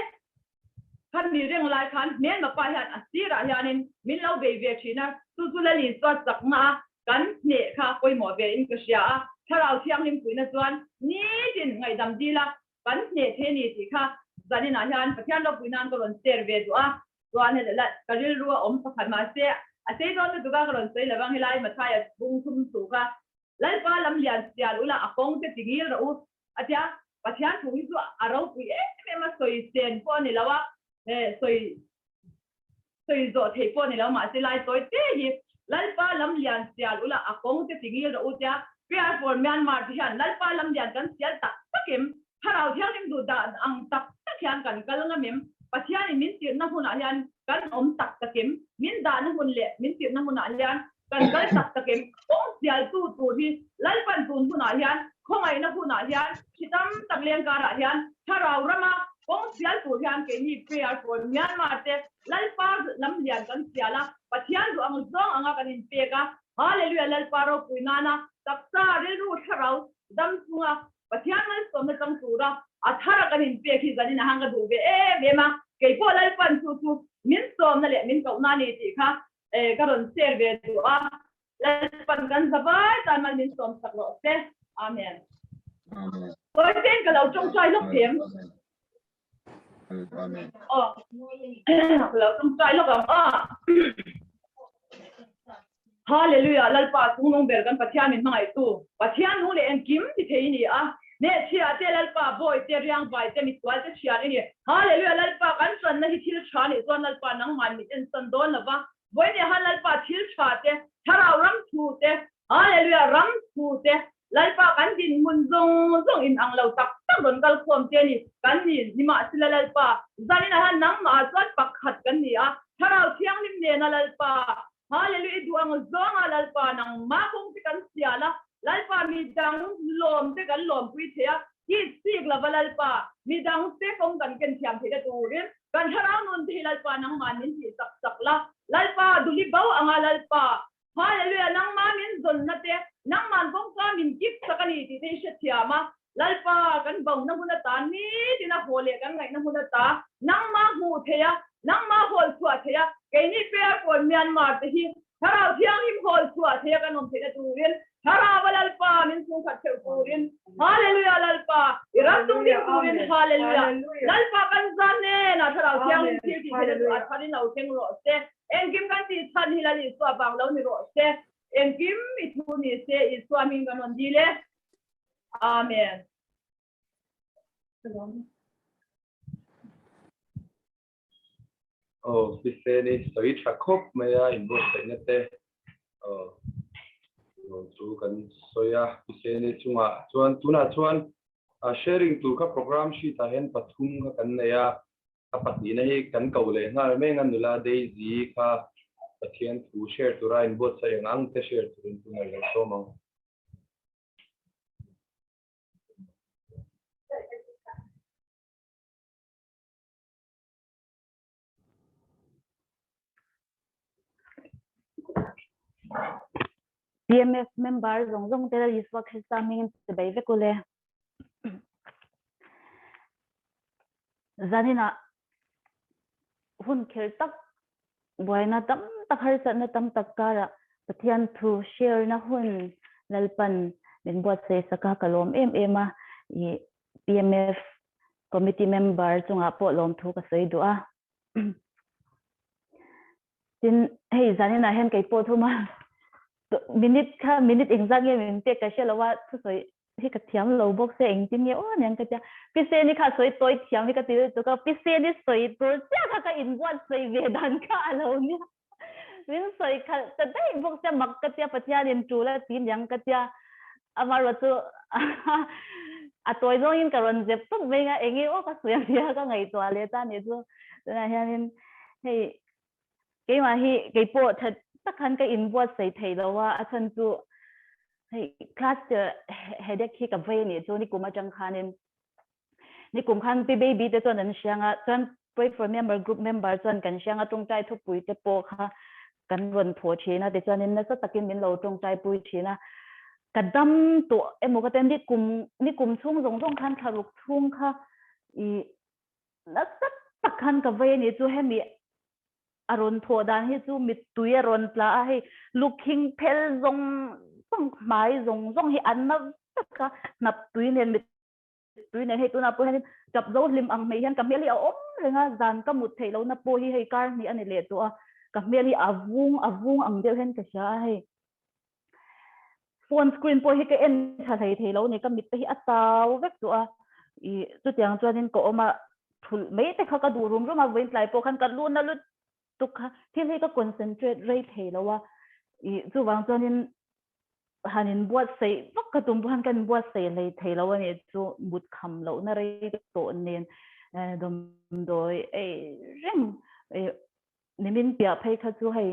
Speaker 9: kan mi reng lai khan men ma pa hian asira hianin min lo be ve thina tu la li so sak ma kan ne kha koi mo ve in ka sia tharau thiang lim puina chuan ni din ngai dam dila kan ne the ni ti kha zanina hian Pathian lo puinan ko ron ser ve du a tuan he la karil ruwa om pakhat ma se ase don tu ga ron sei lawang hilai ma thai bung thum tu ka lai pa lam lian sial ula akong te tingil ro atia Pathian thu hi zu aro pui me ma soi sen po ni lawa soi zo thei po ni lawa ma se lai toi te hi lai pa lam lian sial ula akong te tingil ro tia pia for Myanmar hian lai pa lam lian kan sial tak takim harau thiang nim du da ang tak takhian kan kalanga mem Pathian min tir na huna hian kan om tak takim min da na hun le min tir na huna hian kan gal tak takim ong sial tu hi lai pan tun huna hian khongai na huna hian chitam takleng kara hian tharau rama ong sial tu hian ke ni prayer for Myanmar te lai pa lam lian kan siala Pathian du ang zong anga kan in pe ka hallelujah lai pa ro puinana taksa re ru tharau dam sunga Pathian mal som na tang tura athara kan in pe khi zanina hanga du be bema ke po lai pan tu min som na le min ko na ni ti kha karon ser ve du a lai pan kan zabai tan mal min som sak lo se amen
Speaker 4: Amen.
Speaker 9: tôi tên cái lâu trong trai lúc điểm
Speaker 4: Amen.
Speaker 9: lâu trong trai lúc hallelujah lal pa tung nong ber kan Pathian min mai tu Pathian nu le en kim ti thei ni a ne chia te lal pa boy te riang bai te mi twal te chia ni hallelujah lal pa kan san na hi thil cha ni zon lal pa nang man mi ten san don lawa boy ne han lal pa thil cha te tharau ram thu te hallelujah ram thu te lal pa kan din mun zong in ang lo tak tak don kal khom te ni kan ni ma sila lal pa zani na han nang ma zat pakhat kan ni a tharau thiang lim ne na lal pa hallelujah duang zong lal pa nang ma kong ti kan siala lal pa mi dang lom te kan lom pui thea hi sik la lal pa mi dang te kong kan ken thiam the tu rin kan tharau nun thi lal pa nang man min thi sak sak la lal pa duli bau anga lal pa hallelujah nang ma min zon na te nang man kong ka min kip sakani ti te sha thiama lal pa kan bau na huna ta ni ti na hole kan ngai na huna ta nang ma hu thea nang ma hol chua thea ke ni prayer for Myanmar te hi tharau thiang him hol chua thea kan om the tu rin tharau lal pa min sung khat theu tu rin hallelujah lal pa iram tung ni tu rin hallelujah lal pa kan zan ne na tharau thiang him thi ti the tu athani lau teng ro se en kim kan ti than hi la ni swa bang lau ni ro se en kim mi thu ni se I swami kan on dile amen
Speaker 1: Bise ni soi chakop maya inbo sai na te tu kan soya bise ni chunga chuan tuna chuan sharing tu ka program shi ta hen pathum ka kan ne ya apati na hi kan ko le na me ngan nula dei ji kha Pathian tu share tu ra inbo sai ngang te share tu tu ngai ga so mang
Speaker 5: PMF member zong te is wa khista min te bai ve kole zanina hun khel tak boina tam tak har sa na tam tak kara Pathian thu share na hun lalpan min bot se saka kalom ema I PMF committee member chunga po lom thu ka sei do a tin hei zanina hen kai po thuma minute exact min te ka shelawa thu soi hi ka thiam lo box se eng tin ye o nang ka cha pise ni kha soi toi thiam hi ka ti to ka pise ni soi to cha ka in what soi ve dan ka lo ni min soi kha ta dai bok cha mak ka tia Pathian in tu la tin yang ka tia amaro chu a toy zo in karon jep tuk ve nga engi o ka suyang dia ka ngai to le ta ne chu na hianin hei cái mà hi cái bộ thật tất cả cái invoice sai thấy đâu à chân chu hei class headache khi cả về này chu ni cũng mà chẳng khan nên ni cũng khan baby te chon an siang a chon pray for member group member chon kan siang a tawngtai thu pui te po kha kan ron tho thina te chon in na sa takin min lo tawngtai pui thina kadam to emo ka tem ni kum chung rong rong khan tharuk chung kha I na sa takhan ka ve ni chu hemi aron tho dan hi chu mit tuya ron pla hi looking pel zong mai zong hi an na ka nap tui nen mit tui nen hi tu na po hin chap zo lim ang mai hian kameli a om renga zan ka mut thei lo na po hi hei kar ni ani le to a kameli avung ang deu hen ka sha hi phone screen po hi ka en tha thei lo ni ka mit te hi ataw vek to a I tu tiang chuanin ko oma thul mai te kha ka du rum rum a vein tlai po khan ka lu na lu tuk kha thil hi ka concentrate rate thei lo wa I chu wang chuanin hanin buat sei vak ka tum han kan buat sei lei thei lo ani chu mut kham lo na rei to nen dom doi reng nimin pia phei kha chu hei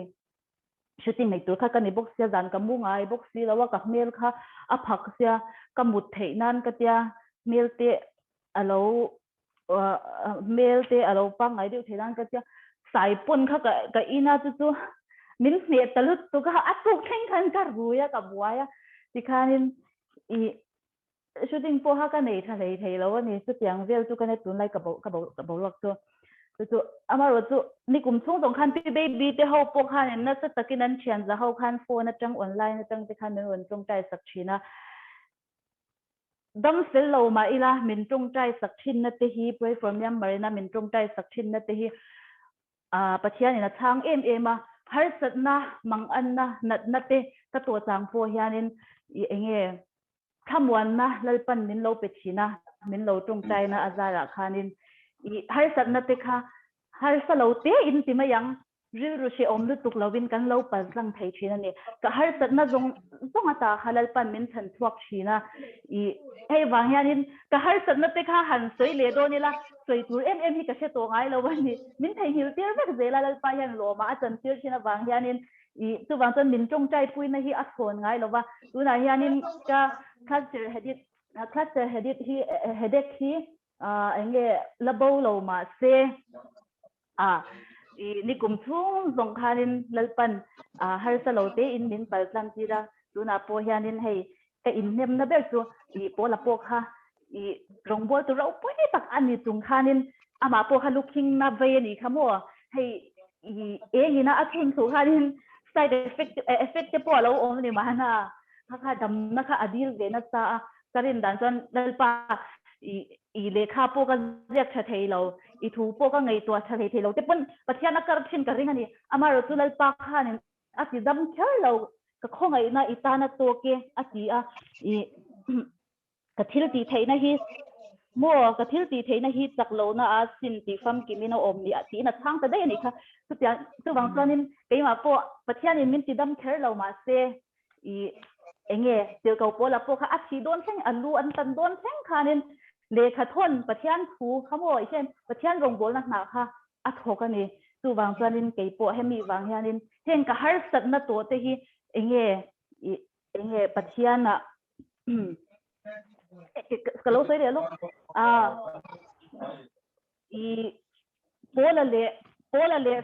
Speaker 5: shooting nei tur kha kan ni box sia zan ka mu ngai box si lawa ka mel kha a phak sia ka mut thei nan ka tia mel te alo mel te alo pa ngai deu thei nan ka tia sai pon kha ka ina chu min ne talut tu ka atuk theng khan ka ruya ka buaya ti khanin I shooting po ha ka nei tha lei thei lo ani chu tiang vel chu ka ne tun lai ka bo lak chu amaro chu ni kum chung tong khan pi baby te ho po khan na sa takin an thian za ho khan phone atang online atang te khan men ron tong tai sak thina dam sel lo ma ila min tong tai sak thin na te hi pray for Myanmar na min tong tai sak thin na te hi Pathian ina thang em a har sat na mang an na nat na te ka to chang po hianin enge khamwan na lalpan min lo pe thina min lo tong tai na azara khanin har sat na te kha har sa lo te in ti ma yang ru she om lu tuk lovin kan lo pa sang thei thina ni ka har sat na zong ata halal pan min than thuak thina hei wang hianin ka har sat na te kha han soi le do ni la soi tur em hi ka se to ngai lo wani min thei hil tir vek zela lal pa hian lo ma chan tir thina wang hianin tu wang chan min tong tai pui na hi a thon ngai lo wa tu na hianin ka cluster headed hi headache hi enge labo lo ma se ni kum chung zong khanin lalpan har sa lo te in min pal tlam tira tu na po hianin hei ka in nem na ber chu po la po kha rong bol tu ro poi tak ani chung khanin ama po kha looking na ve ni khamo hei na athun chu khanin side effect po lo om ni ma na kha dam na kha adil ve na cha karin dan chan lalpa le kha po ka jak tha thei lo thu po ka ngai to tha thei lo te pon Pathian a corruption ka ring ani ama ro chu lalpa khanin ati dam khar lo ka khongai na itana to ke ati a ka thil ti thei na hi mo ka thil ti thei na hi chak lo na a sin ti fam ki mino om ni ati na thang ta dai ni kha tu wang planin ke ma po Pathian in min ti dam khar lo ma se enge te ko po la po kha athi don theng alu an tan don theng khanin le kha thon Pathian thu khamo isen Pathian rong bol na kha a thok ani tu wang planin ke po hemi wang hianin heng ka har sat na to te hi enge Pathian na kalau saya lo pola le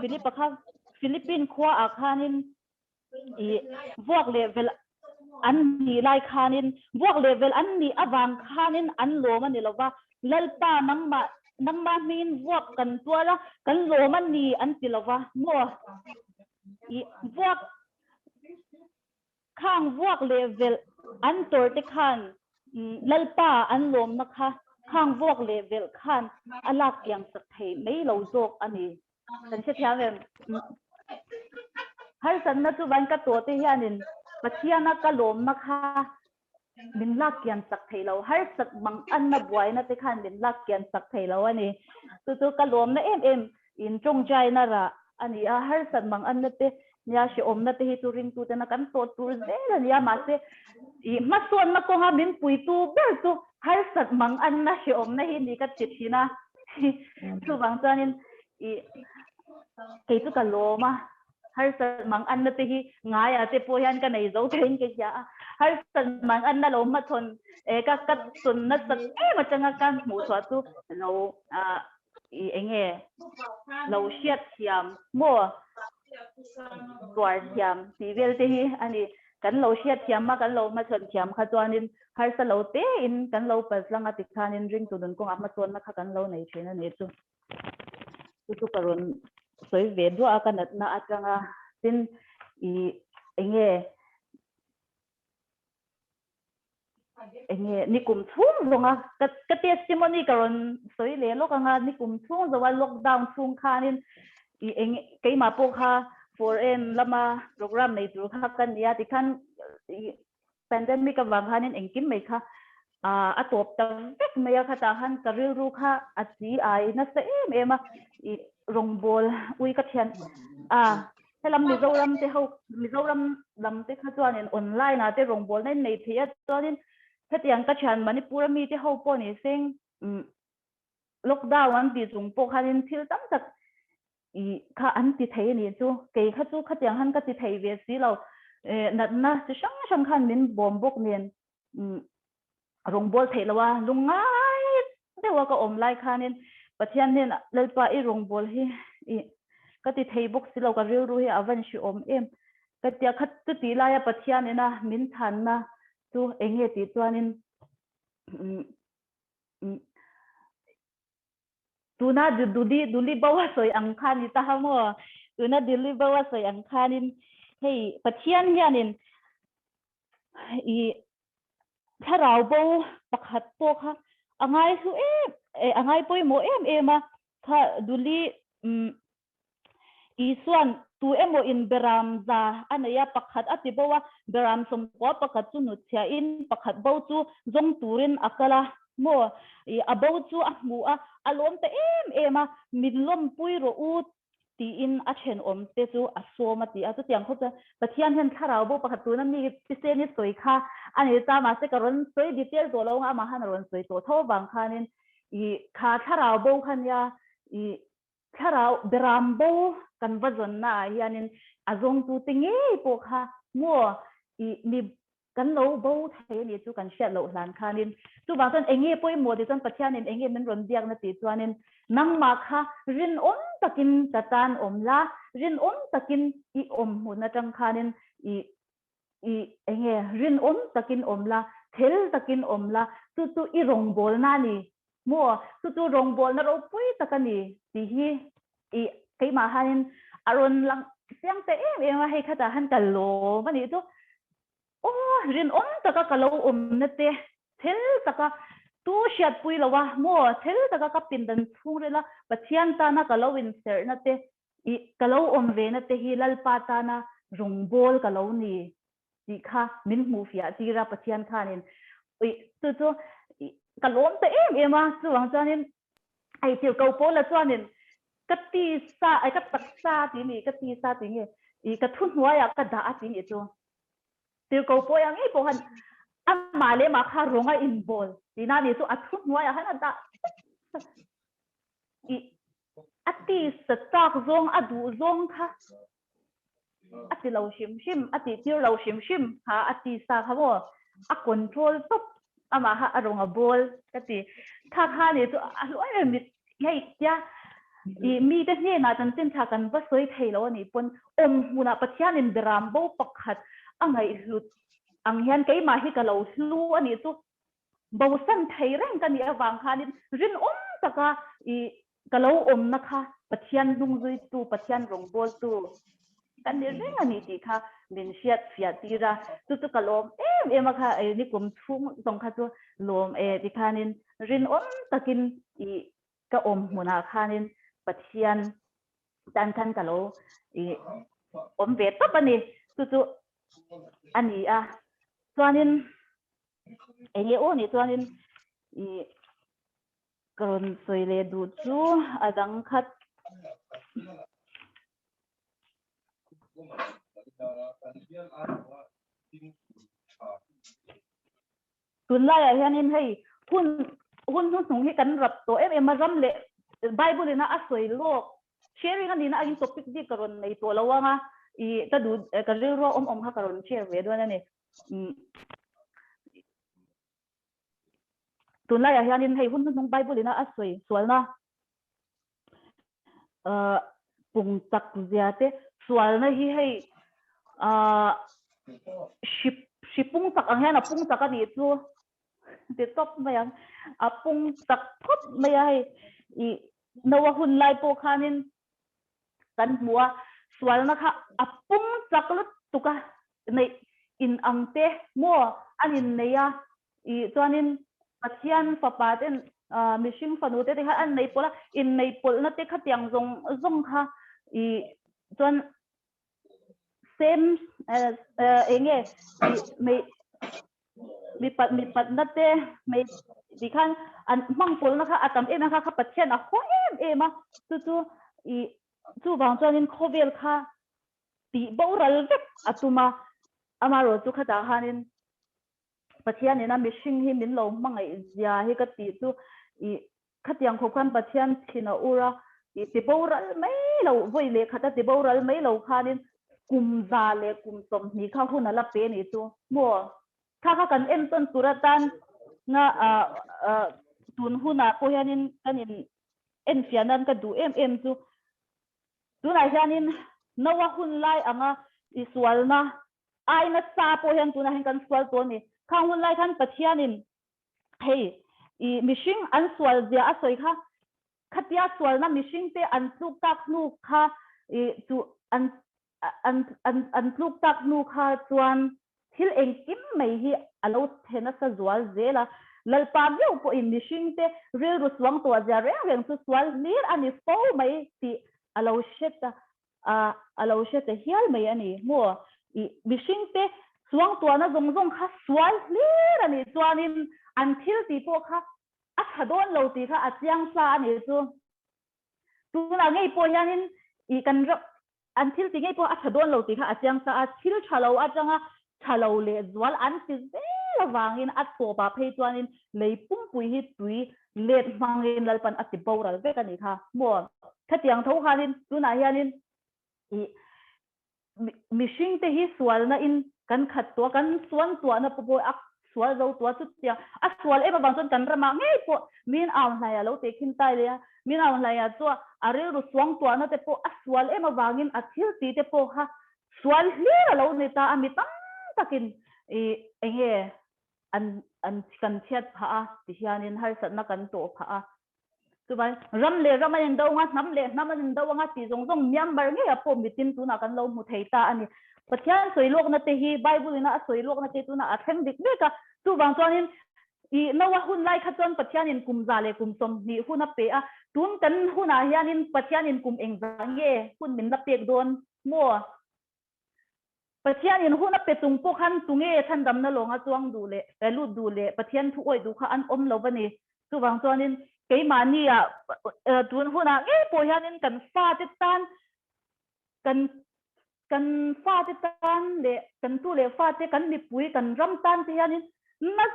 Speaker 5: Philip kha Philippine khwa akhanin vok level an ni lai khanin vok level an ni awang khanin an lo man ni lova lalpa nangma min vok kan tuala kan lo man ni an tilova mo vok khang vok level an tor te khan lalpa an lom na kha khang vok level khan alak yang sak thei mei lo jok ani kan se thia ve har san na chu ban ka to te hianin Pathian ka lom na kha min lak kian sak thei lo har sak mang an na buai na te khan min lak kian sak thei lo ani tu kalom na em in tawngtai na ra ani a har sak mang an na te nya she om na te hi tu ring tu te na kan to tur zel nia ma se i ma son na ko ha min pui tu ber tu har sak mang an na she om na hi ni ka chit hi na tu bang chanin i ke tu kaloma har sak mang an na te hi ngai a te po yan ka nei zo thein ke ya har sak mang an na lo ma thon e ka kat sun na sak e ma changa kan mu thwa tu lo i enge lo shiat siam mo tuar siam ti vel te hi ani kan lo shiat siam ma kan lo ma thon siam kha chuanin har sa lo te in kan lo pas langa ti khanin ring tu dun ko ma chon na kha kan lo nei thena ne tu karon soi ve do a kanat na atanga tin i enge nikum thung zonga ka testimony karon soi le lo ka nga nikum thung zo wa lockdown thung khanin i enge ke ma po kha foreign lama program nei tur kha kan ya ti khan pandemic ka wang hanin engkim mai kha a top tam tek mai kha ta han karil ru kha a chi ai na se em i rongbol ui ka thian helam mizoram te ho mizoram lam te kha chuanin online a te rongbol nei thia chuanin hetiang ka chan manipur mi te ho po ni seng lockdown an ti chung po khanin thil tam tak i kha an ti thei ni chu ke kha chu khatiang han ka ti thei ve si lo nat na chi sang khan min bom bok nen rongbol thei lawa lungai dewa ka om lai khanin pathian nen lalpa i rongbol hi i ka ti thei bok si lo ka ril ru hi avan shi om em ka tia khat tu ti la ya pathian ena min than na tu enge ti chuanin tuna duli bawa soi ang khani ta hamo tuna duli bawa soi ang khanin hei pathian hianin i tharau bo pakhat po kha angai su angai poi mo ema kha duli i suan tu emo in beram za anaya pakhat ati bowa beram som ko pakhat chu nu chia in pakhat bo chu zong turin akala mo i abo chu a mu a alom te ema midlom pui ro u ti in a chen om te chu a soma ti a tu tiang kho cha pathian hen tharau bo pakhat tu na mi ti se ni soi kha ani ta ma se karon soi detail to lo ma han ron soi to tho bang khanin i kha tharau bo khan ya i tharau beram bo kan vazon na hianin azong tu tinge po kha mo i ni kan lo bo the ni chu kan sha lo hlan khanin chu ba ton enge poi mo de ton pathianin enge men ron diak na ti chuanin nang ma kha rin on takin tatan omla rin on takin i om mu na tang khanin i enge rin on takin omla thel takin omla tu i rong bol na ni mo tu rong bol na ro pui takani ti hi i ke ma hanin aron lang siang te ma he khata han kallo mani tu rin on taka kalo na te thel taka tu shat pui lawa mo thel taka ka pindan thung la pathian ta na kalo in ser na te i kalo ve na te hi lalpa ta na rong bol kalo ni ti kha min mu fia ti ra pathian khanin tu kalom te ma chu wang chanin ai tiu ko po la chuanin ka ti sa ai ka tak sa ti ni ka ti sa ti nge i ka thun hua ya ka da ti ni chu tiu ko po yang i po han ama le ma kha ronga in bol ti na ni chu a thun hua ya han da i ati sa tak zong adu zong kha ati lo shim ati tir lo shim ha ati sa kha mo a control top ama ha aronga bol kati kha ni chu a loi mi hei ya i mi te ne na tan tin tha kan ba soi thei lo ni pon om huna pathian in beram bo pakhat angai lut ang hian ke ma hi ka lo hlu ani chu bo san thei reng kan ya wang khanin rin taka i ka lo om na kha pathian dung zui tu pathian rong bol tu kan ni reng ani ti kha min siat fia tira tu kalom em kha ni kum thung tong kha chu lom ti khanin rin takin i ka om huna khanin pathian tan khan kalo i om ve to pani tu ani chuanin enge o ni chuan in I karon soi le du chu adang khat tun lai a hianin hei hun sung hi kan rap to em ram le bible na a soi lo sharing ani na agin topic di karon nei to lawanga I ta du ka ro om ha karon share ve do na ni tun lai a hianin hei hun sung bible na a soi sual na pung tak ziate sual na hi hei shipung tak ang hian a pung tak ani chu de top mayang a pung tak thop mayai I nawa hun lai po khanin kan bua sual na kha a pung tak lut tuka nei in angte mo anin neya I chuanin Pathian fapaten mishing fanute te kha an nei pola in nei pol na te kha tiang zong kha I chuan same enge mi pat na te me di khan an mang pol na kha atam em kha Pathian a ho em a chu wang chuan in khovel kha ti boral vek atuma amaro chu kha ta hanin Pathian ina mishing hi min lo mangai zia hi ka ti chu I khatiang kho khan Pathian thina ura I ti boral mai lo voi le khata ti boral mai lo khanin kum za le kum som ni kha huna la pe ni chu mo kha kan en ton turatan nga tun huna ko hianin kanin en fianan ka du em chu tunai hianin nawa hun lai anga isual na ai na sa po hian tuna hin kan sual to ni khang hun lai khan Pathianin hei I mishing an sual zia asoi kha khatia sual na mishing te an tluk tak nu kha chu an tluk tak nu kha chuan thil eng kim mai hi alo thena sa zual zela lalpa view po in mishing te ril ru swang to zia reng chu sual lir ani fo mai ti alo sheta hial mai ani mo I mishing te swang to na zong kha sual lir ani chuanin until ti po kha a thadon lo ti kha achiang sa ani chu tuna ngei po hianin I kan until ti ngei po a thadon lo ti kha achiang sa a thil thalo atanga thalo le zwal an ti zel wangin at to pa phei chuanin leipum pui hi tui let mangin lalpan ati boral ve kan kha mo khatiang tho khanin tuna hianin I mishing te hi sual na in kan khat to kan suan to na po ak sual zo to chu tia a sual e bang chon kan rama ngei po min aw hlaya lo te khin tai le min aw hlaya chu aril ru swang to na te po a sual e wangin a thil ti te po ha sual hlera lo ni ta ami tam takin enge an kan thiat pha a ti hianin har sat na kan to pha a chubai ram le ramain do nga nam le naman do nga ti zong Myanmar nge a po mitin tu na kan lo mu thei ta ani Pathian soi lok na te hi Bible na soi lok na te tu na a theng dik me ka tu bang chuanin I nawa hun lai kha chon Pathianin kum za le kum som ni huna pe a tun kan huna hianin Pathianin kum eng zange hun min la pek don mo Pathianin huna pe tung po khan tunge than dam na longa chuang du le lu du le Pathian thu oi du kha an om lo bani tu bang chuanin cái mà ni tuần hôn nghe po hianin kan fa te tan kan fa te tan le kan tu le fa te kan mipui kan ram tan te hianin na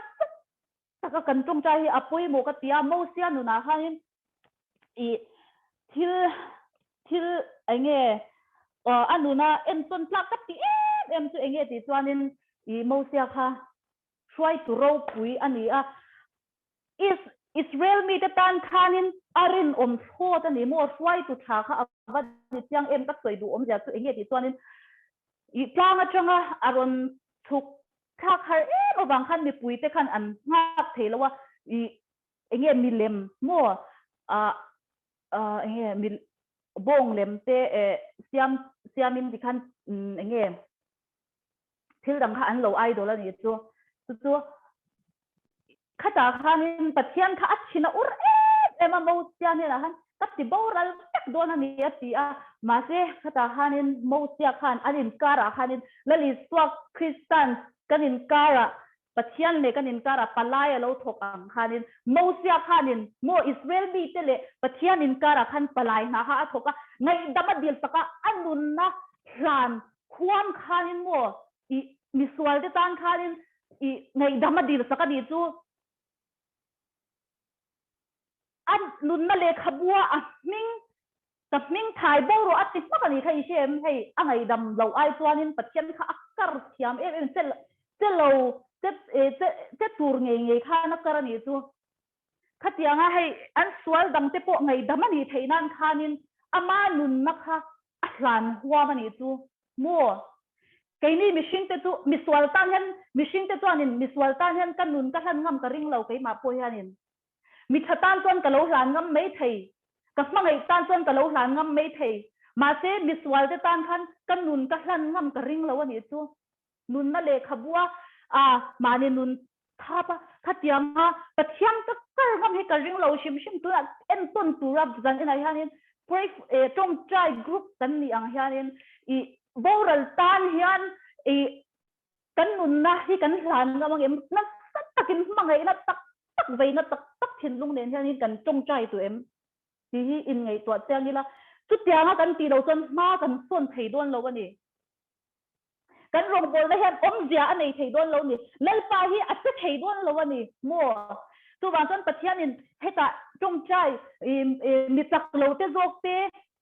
Speaker 5: taka kan tawngtai apoi mo ka tia mo sia nu na hanin I thil enge anuna en ton plak ka ti em chu enge ti chuanin I mo sia kha try to row pui ani a Israel mi te tan khanin arin om thot ani mo try to tha kha avat ni chiang em tak soi du om ja chu enge ti chuanin I tlang atanga aron thuk thak har obang khan mi pui te khan an ngak theilawa I enge mi lem mo enge mi bong lem te siamin di khan enge thil dang kha an lo idol ani chu khata khanin Pathian kha achina ur ema mo tia ne han kati boral tak dona ni atia ma se khata khanin mo tia khan anin kara khanin lali swak Christian kanin kara Pathian le kanin kara palai lo thok ang khanin mosia khanin mo Israel bi tele Pathian in kara khan palai na ha thoka ngai dama dil saka anun na ran khuam khanin mo I miswal de tan khanin I ngai dama dil saka di chu an nun na le khabua a ming thai bo ro atik ma kani khai shem hei angai dam lo ai chuanin Pathian kha akar thiam em selo te tur nge kha na karani chu khatianga hei an swal dang te po ngai damani theinan khanin ama nun na kha ahlan huwa mani chu mo kaini mishing te tu miswal tan hen mishing te chuanin miswal tan hen kan nun ka han ngam ka ring lo kai ma po hianin mi thatan chon ka lo hlan ngam mei thei ka mangai tan chon ka lo hlan ngam mei thei ma se miswal te tan khan kan nun ka hlan ngam ka ring lo ani chu nun na le khabua mani nun thapa khatianga Pathian ka kar ngam he ka ring lo shim tu en ton tu rap zan ina hianin pray tawngtai group kan ni ang hianin I voral tan hian kan nun na hi kan hlan ngam em na takin mangai na tak vei na tak thin lung nen hianin kan tawngtai tu em ti hi in ngai to changila chu tianga kan ti lo chon ma kan son thei don lo ani kan rong bol na hen zia anei thei don lo ni lalpa hi ache thei don lo ani mo tu wang chon Pathian in heta tawngtai mi tak lo te jok te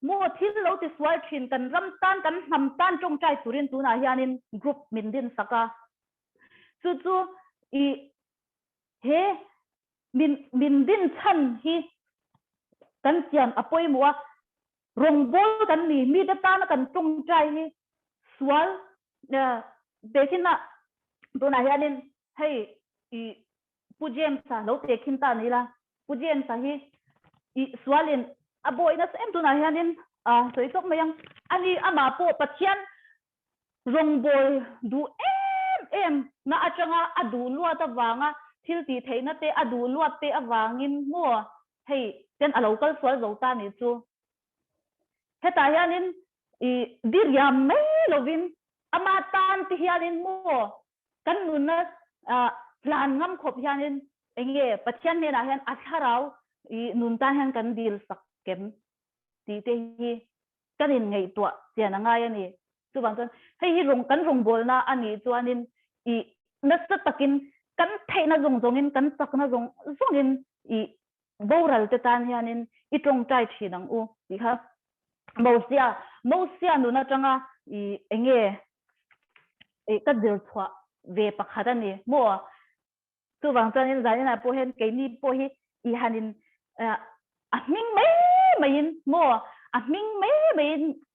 Speaker 5: mo thil lo te swal thin kan ram tan kan ham tan tawngtai turin tu na hianin group min din saka chu I he min din chan hi kan chian apoi muwa rong bol kan ni mi da ta na kan tawngtai hi swal dekina dona hianin hei pujem sa lo te khinta ni la pujem sa hi swalin aboi na sem dona hianin soi tok mayang ani ama po Pathian rong bol du em na achanga adu lua ta wanga thil ti theina te adu lua te awangin mo hei ten a local swal zo ta ni chu heta hianin dir yam mai lovin ama tan ti hianin mo kan nun na plan ngam khop hianin enge Pathian ne na hian atharau nun tan hian kan dil sakem ti te hi kanin ngai to chian angai ani chu bang chon hei hi rong kan rong bol na ani chuanin na sa takin kan theina zongin kan takna zongin boral te tan hianin tawngtai thinang u ti kha mosia nu na tanga enge ka dil thwa ve pakhata ni mo chu wang chanin zaina po hen keini po hi hanin ming mai mo ming mai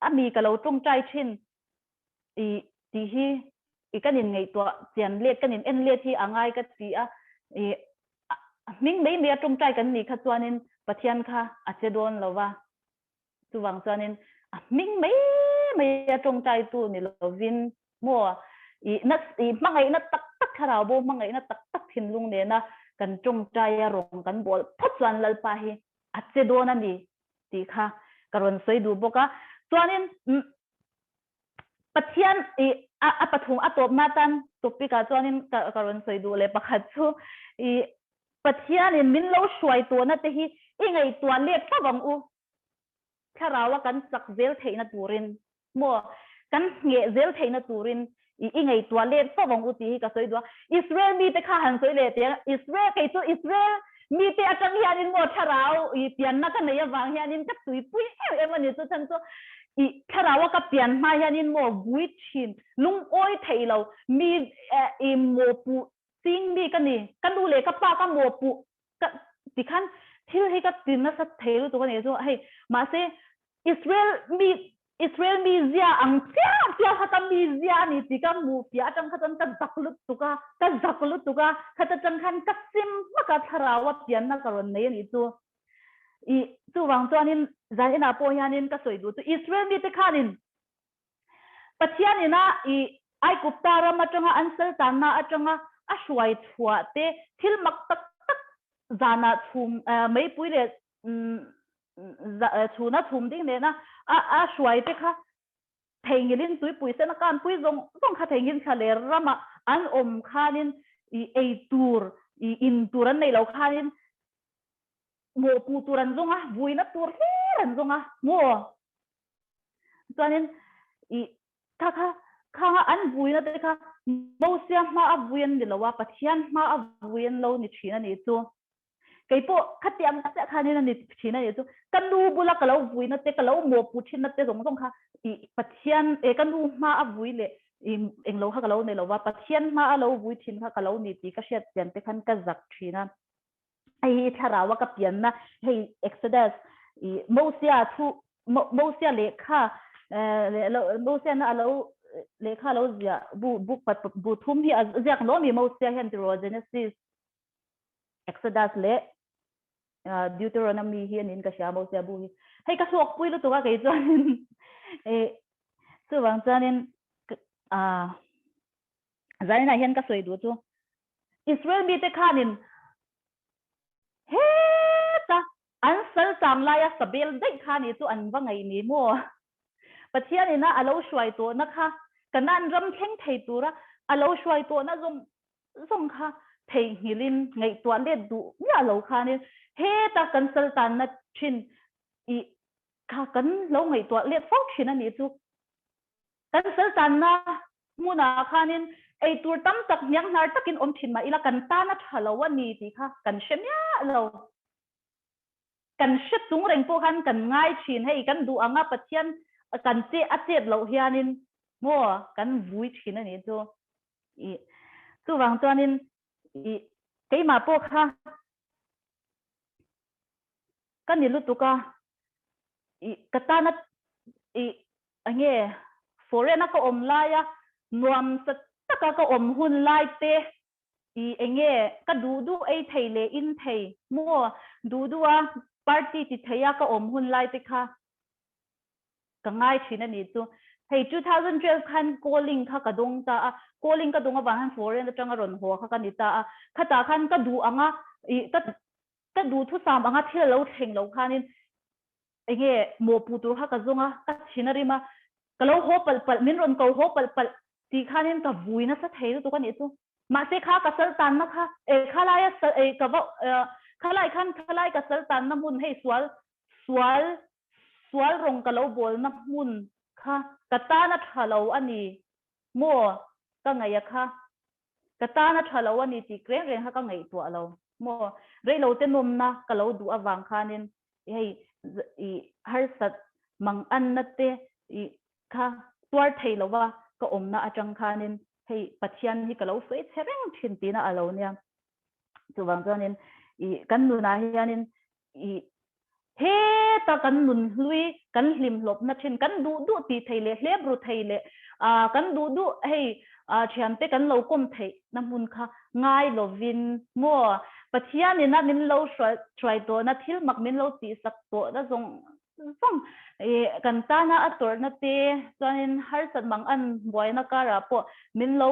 Speaker 5: ami ka lo tawngtai thin ti hi kanin ngai to chian let kanin en let hi angai ka ti ming mai me tawngtai kan ni kha chuanin Pathian kha ache don lowa chu wang chanin ming mai tawngtai tu ni lovin mo mangai na tak kharau bo mangai na tak thin lung ne na kan tawngtai rong kan bol photwan lalpa hi ache don ani ti kha karon soi du boka chuanin Pathian pathum atop matan topika chuanin karon soi du le pakhat chu Pathian in min lo shuai to na te hi ingai tuan le pawang u kharawa kan sak zel theina turin mo kan nge zel theina turin ingai tuan le pawang u ti ka soi du Israel mi te kha han soi le te Israel kai chu Israel mi te atang hianin mo tharau pian na kan ya wang hianin ka tui pui em ani chu chan chu kharawa ka pian ma hianin mo gui thin lung oi theilo mi mo pu sing mi kani kan du le ka pa ka mo pu ka tikhan thil he ka tin na sa thelu to kani chu hei ma se Israel mi zia ang pia hata mi zia ni tika mu pia tang khatan ka zaklut tuka khata tang khan ka sim ma ka tharawa pian na karon nei ni chu chu wang chuanin zaina po hianin ka soi du chu Israel mi te khanin Pathian ina ai kuptara matanga ansal tanna atanga ashwai thua te thil mak tak zana thum mai pui le chuna thum ding ne na ashwai te kha theingilin tui pui se na kan pui zong kha theingin khale rama an om khanin ei tur in turan nei lo khanin mo pu turan zonga vuina tur ran zonga mo chuanin kha an vuina te kha mo sia ma a vuin ni lowa pathian ma a vuin lo ni thina ni chu keipo khatiam ta khanin ni thina ni chu kanu bula kalo vuina te kalo mo pu thina te zong zong kha pathian kanu ma a vuile eng lo kha kalo nei lowa pathian ma a lo vui thin kha kalo ni ti ka shet pian te khan ka zak thina ai tharawa ka pian na hei exodus mosia thu mosia le kha mosia na alo le kha lo zia bu pat bu thum hi azak lo mi mosia hen ro genesis exodus le deuteronomy hi anin ka sha mosia bu hi hei ka sok pui lu to ka ke chuan chu wang chanin zaina hen ka soi du chu Israel mi te khanin he ta an sal cham la ya sabel dai khani chu an wangai ni mo pathian ina alo shwai to na kha kanan ram theng thei tura alo shwai to na zong kha thei hilin ngai to le du ya lo khani he ta kan sal tan na thin kha kan lo ngai to le fok thin ani chu kan sal tan na muna khanin ei tur tam tak nyang nar takin thin ma ila kan ta na thalo ni ti kha kan shemya lo kan shet chung reng po kan ngai thin hei kan du anga pathian kan che a chet lo hianin mo kan vui thin ani chu wang chuanin keima po kha kan ni lutuka katana ange foreign ka la ya nuam sa taka ka hun lai te enge ka du ei thei le in thei mo du a party ti theia ka hun lai te kha ka ngai thina ni chu hei 2012 khan calling kha ka dong ta calling ka dong wa han foreign atanga ron ho kha ka ni ta khata khan ka du anga ka du thu sam anga thil lo theng lo khanin enge mo pu tu ha ka zonga ka thinari ma ka lo ho pal min ron ko ho pal ti khanin ka vuina sa thei tu ka ni chu ma se kha ka sal tan na kha khalai ka va khalai ka sal tan na mun hei swal rong ka lo bol na mun kha ka ta na thalo ani mo ka ngai kha ka ta na thalo ani ti kreng ha ka ngai tu alo mo rei lo te nom na ka lo du awang khanin hei har sat mang an na te kha tuar thei lo wa ka na atang khanin hei pathian hi ka lo soi thereng thin tina alo nia chuwang chanin kan nu na hianin he ta kan nun hlui kan hlim hlop na thin kan du ti thei le hlebru thei le kan du hei thiam te kan lo kom thei na mun kha ngai lovin mo pathian ina min lo try to na thil mak min lo ti sak to na zong kan ta na ator na te chuanin har sat mang an boy na kara po min lo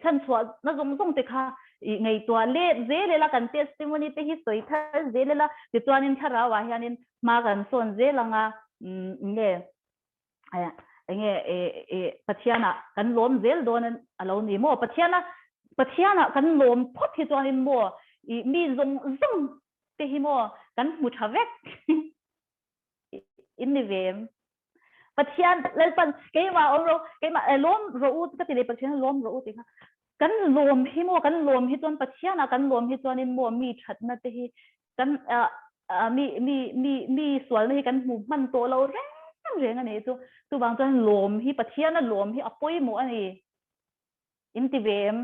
Speaker 5: chan chwa na zong te kha ngai to le zele la kan testimony te hi soi thar zele la ti chuanin thara wa hianin ma kan son zelanga nge aya nge pathiana kan lom zel don alo ni mo pathiana kan lom phot hi chuanin mo mi zong te hi mo kan mu thavek in the vem pathian lelpan keima oro keima lom ro ut ka tile pathian lom ro ut ka kan lom hi mo kan lom hi ton pathiana kan lom hi ton in mo mi that na te hi kan mi swal hi kan mu man to lo reng ani tu bang ton lom hi pathiana lom hi apoi mo ani in the vem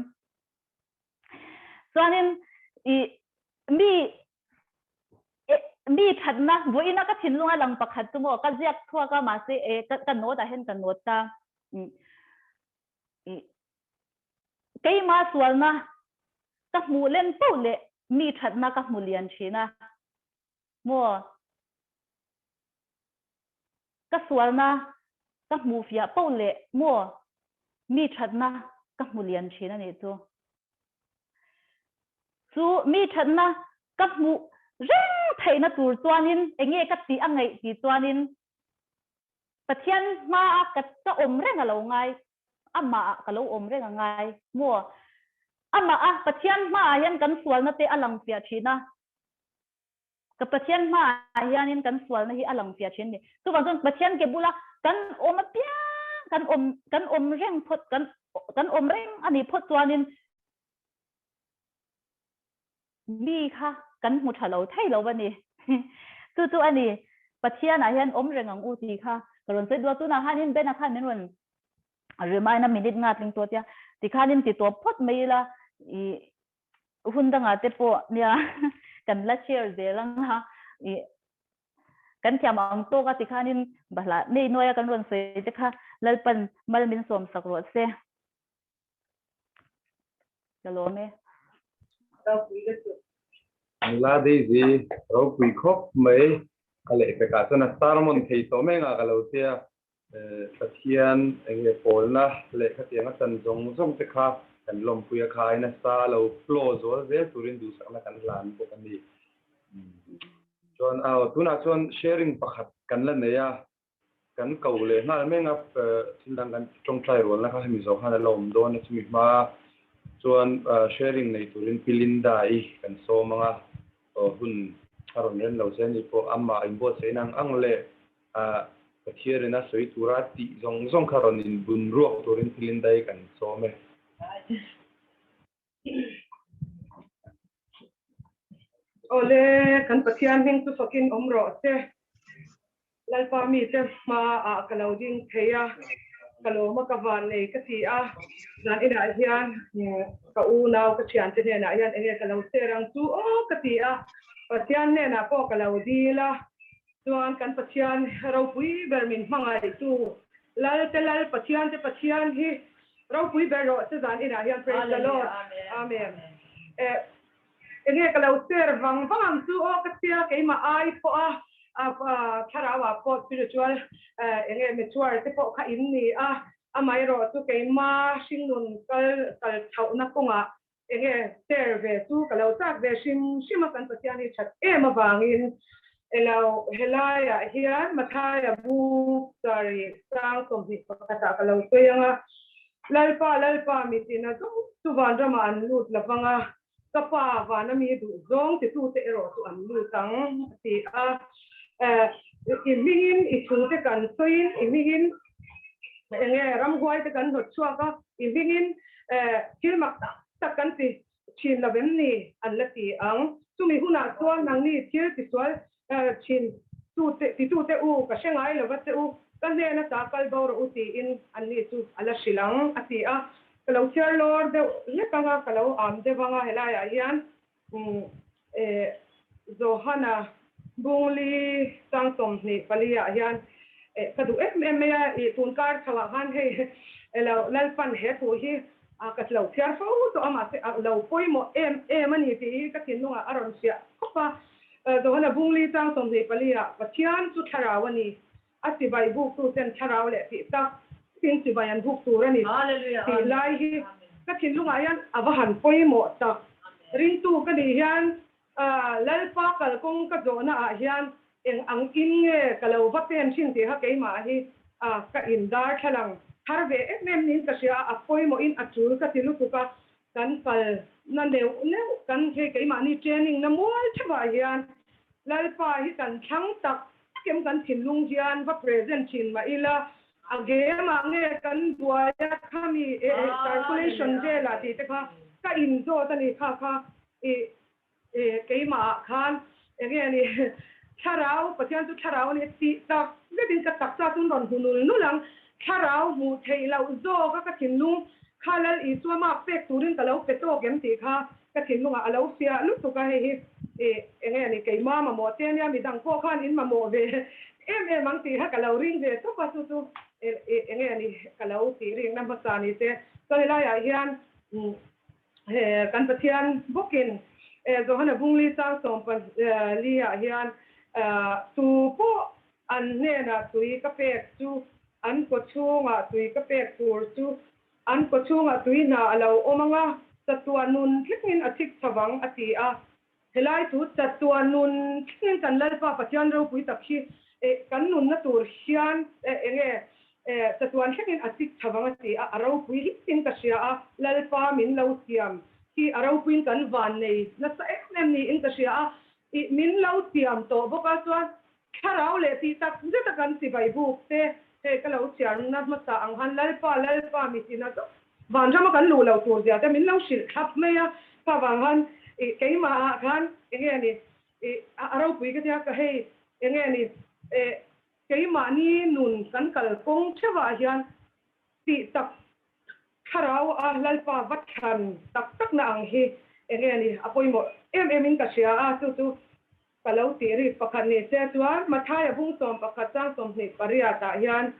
Speaker 5: chuanin mi that na voina ka thinlunga lang pakhat tu mo ka ziak thua ka ma se ka no da hen ka no ta kei ma swal na ka mu len to le mi that na ka mu lian thina mo ka swal na ka mu fia po le mo mi that na ka mu lian thina ni chu mi that na ka mu reng thei na tur chuanin enge ka ti angai ti chuanin pathian ma ka reng alo ngai ama ka lo reng ngai mo ama Pathian ma hian kan sual na te alang pia thina ka Pathian ma hian in kan sual na hi alang pia thin ni tu kan Pathian ke bula kan om pia kan om reng phot kan om reng ani phot chuanin mi kha kan mu thalo thai lo bani tu ani Pathian a hian om reng ang u ti kha karon se do tu na hanin bena khan nen ron remind na minute nga tling to tia ti khanin ti to phot mai la I hunda nga te po nia kan la share de lang ha I kan thiam ang to ka ti khanin bala nei noya kan ron se te kha lalpan malmin som sakro se kalome
Speaker 1: la de ji ro pui khop mai ale pe ka sana tarmon thei to me nga galo tia Pathian enge polna le khatianga tan jong te kha kan lom puya khai na sa lo flo zo ve turin du sakna kan lan ko kan ni chon aw tuna chon sharing pakhat kan la neya kan kau le na me nga thindang kan tawngtai rol na kha mi zo kha lom don na chmi ma chon sharing nei turin pilin dai kan so manga hun karon ren lo se ni po amma imbo se nang ang le Pathian na soi turati zong karon in bun ruak turin pilin dai kan so me
Speaker 10: ole kan Pathian hing tu fakin omro se lalpa mi te ma a kalauding theia kalo ma kawan nei ka ti a nan ina hian ka u naw ka thian te na hian enge kalau se rang tu o ka ti a Pathian ne na ko kalaudi la tuan kan Pathian ro pui bermin mangai tu lal Pathian te Pathian hi ro pui bero se zan ina hian praise the Lord amen enge kalau ser wang tu o ka tia ke ma ai po a tharawa po spiritual enge mature te po kha in ni a amai ro tu ke ma singnun kal thau na konga enge serve tu kalau tak ve shima kan Pathian hi chat ma wangin elo helaya hian mathaya bu sorry sang som hi pakata kalau tuyanga lalpa mitina tu vandama an lut lavanga kapa vana mi du zong ti tu te ero tu an lu tang ti a imingin isu te kan soin imingin enge ram huai te kan hot chua ka imingin kilmak ta kan ti chin lavem ni an lati ang tumi huna tuan nang ni thil ti swal chin tu te u ka shengai lovat te u kan ne na ta kal dor u ti in an ni tu ala shilang ati a kalau chair lord de le kanga kalau am de banga helaya hian zauha bungli tangtom ni palia hian kadu me ya tunkar thawa han he elo lalpan he tu hi katlo chair fo to ama se lo poimo mani ti ka tinunga aron sia kopa zauha bungli tangtom ni palia Pathian chu tharawani asibai bu tu ten tharaw le ti ta tin si bayan buk turani ti lai hi ka thin lunga yan awahan poimo ta ring tu ka di hian lalpa kal kong ka zona a hian eng ang in nge kalau vaten chin ti ha ke ma hi ka in dar thalang harve em nin ka sia a poimo in achul ka tilu tu ka kan kal na neu kan he ke ma ni training na mol thwa hian lalpa hi kan thang tak kem kan thin lung hian va present chin ma ila again mange kan duaya khami calculation je la ti te kha ka in zo ta ni kha ke ma khan again ni tharau Pathian tu tharau ni ti ta le din ka tak sa tun ron hunul nulang tharau mu thei lau zo ka thin lung khalal I chu ma pek turin ka lau peto gem ti kha ka thin lunga alo sia lu tu ka he again ni ke ma mo te nya mi dang ko khan in ma mo ve em mang ti ha ka lau ring ve to pa tu enge ni kalau ti ring nam pasani te so hela ya hian kan Pathian bokin zohana bungli sang som pa lia hian tu po an ne na tui ka pek chu an ko chunga tui ka pek tur chu an ko chunga tui na alo omanga tatuanun kithin athik thawang ati a helai tu tatuanun kithin kan lalpa Pathian ro pui takhi kan nun na tur hian enge tatuan hekin atik thawang ati aro pui tin ka sia lalpa min lo siam khi ở đâu pin cắn vàn này nó sẽ em ni in cái gì min lâu tiệm tổ bốc á chuan khá rau lệ thì ta rất là cần si bài buộc thế cái lâu tiệm nó mất sang han lại pa mi tin nó vàng cho mà cần lù lâu tuổi giờ thế min lâu xịt khắp mấy á pa vàng han cái mà han nghe này ở đâu pin cái hay nghe này cái mà ni nun cần cần công chế vào hiện thì tập khá rau lại pa vắt khăn tập nàng hi nghe này apoi một em in cái gì tu kalau tiri pakan ni se tuan mathai abung som pakatang som ni paria ta hian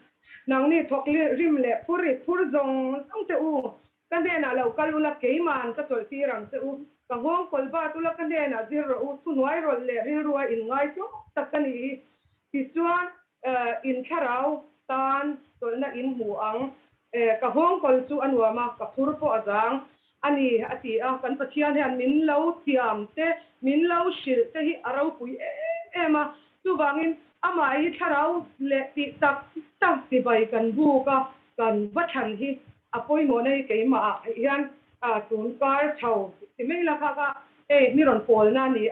Speaker 10: nang ni thokli rim le puri phur zong tong te u kan de na lo kalula keiman ka tol ti rang te u ka hong kolba tu la kan de na zero u tu noi ro le ri ruwa in ngai chu takani ti chuan in kharau tan tol na in mu ang ka hong kol chu anwa ma ka phur po azang ani ati kan pathian hian min lo thiam te min lo shil te hi arau pui ema tu wangin ama hi tharau le ti tak ti bai kan bu ka kan wathan hi apoi mo nei ke ma hian tun kar thau ti mai la ka mi ron pol na ni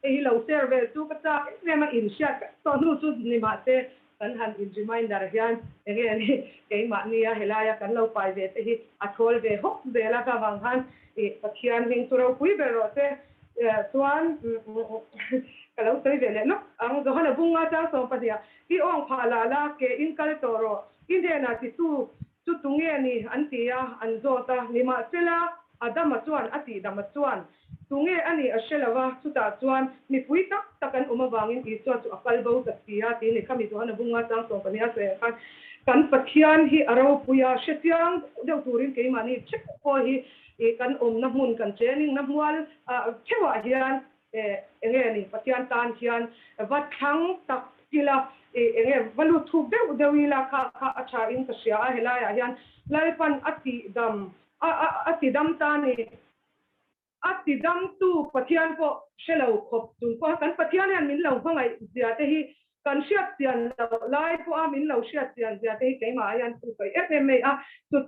Speaker 10: hi lo serve tu ka ta ema in sha to nu chu ni ma te kan han in reminder hian enge ni ke ma ni helaya kan lo pai ve te hi athol ve hok ve la ka wang han pathian hing turo pui be ro te tuan kalau tei ve le no ang go hana bunga ta so pa dia ti ong phala la ke in kal toro in de na ti tu tunge ni an tia an zo ta ni ma sela adama chuan ati dama chuan tunge ani ashelawa chuta chuan mi pui tak kan uma wangin I chu akal bo ta tia ti ni khami to hana bunga tang so pa nia se kan pathian hi aro puya shetiang deu turin ke mani chek ko hi kan na mun kan training na mual chewa hian enge ni pathian tan hian wat thang tak kila enge valu thuk deu la kha acha in ka sia helaya hian laipan ati dam ta ni ati dam tu pathian ko shelo khop tun ko kan pathian hian min lo ngai zia te hi kan siat tian lai po min lo siat tian zia te hi ke ma yan tu kai fma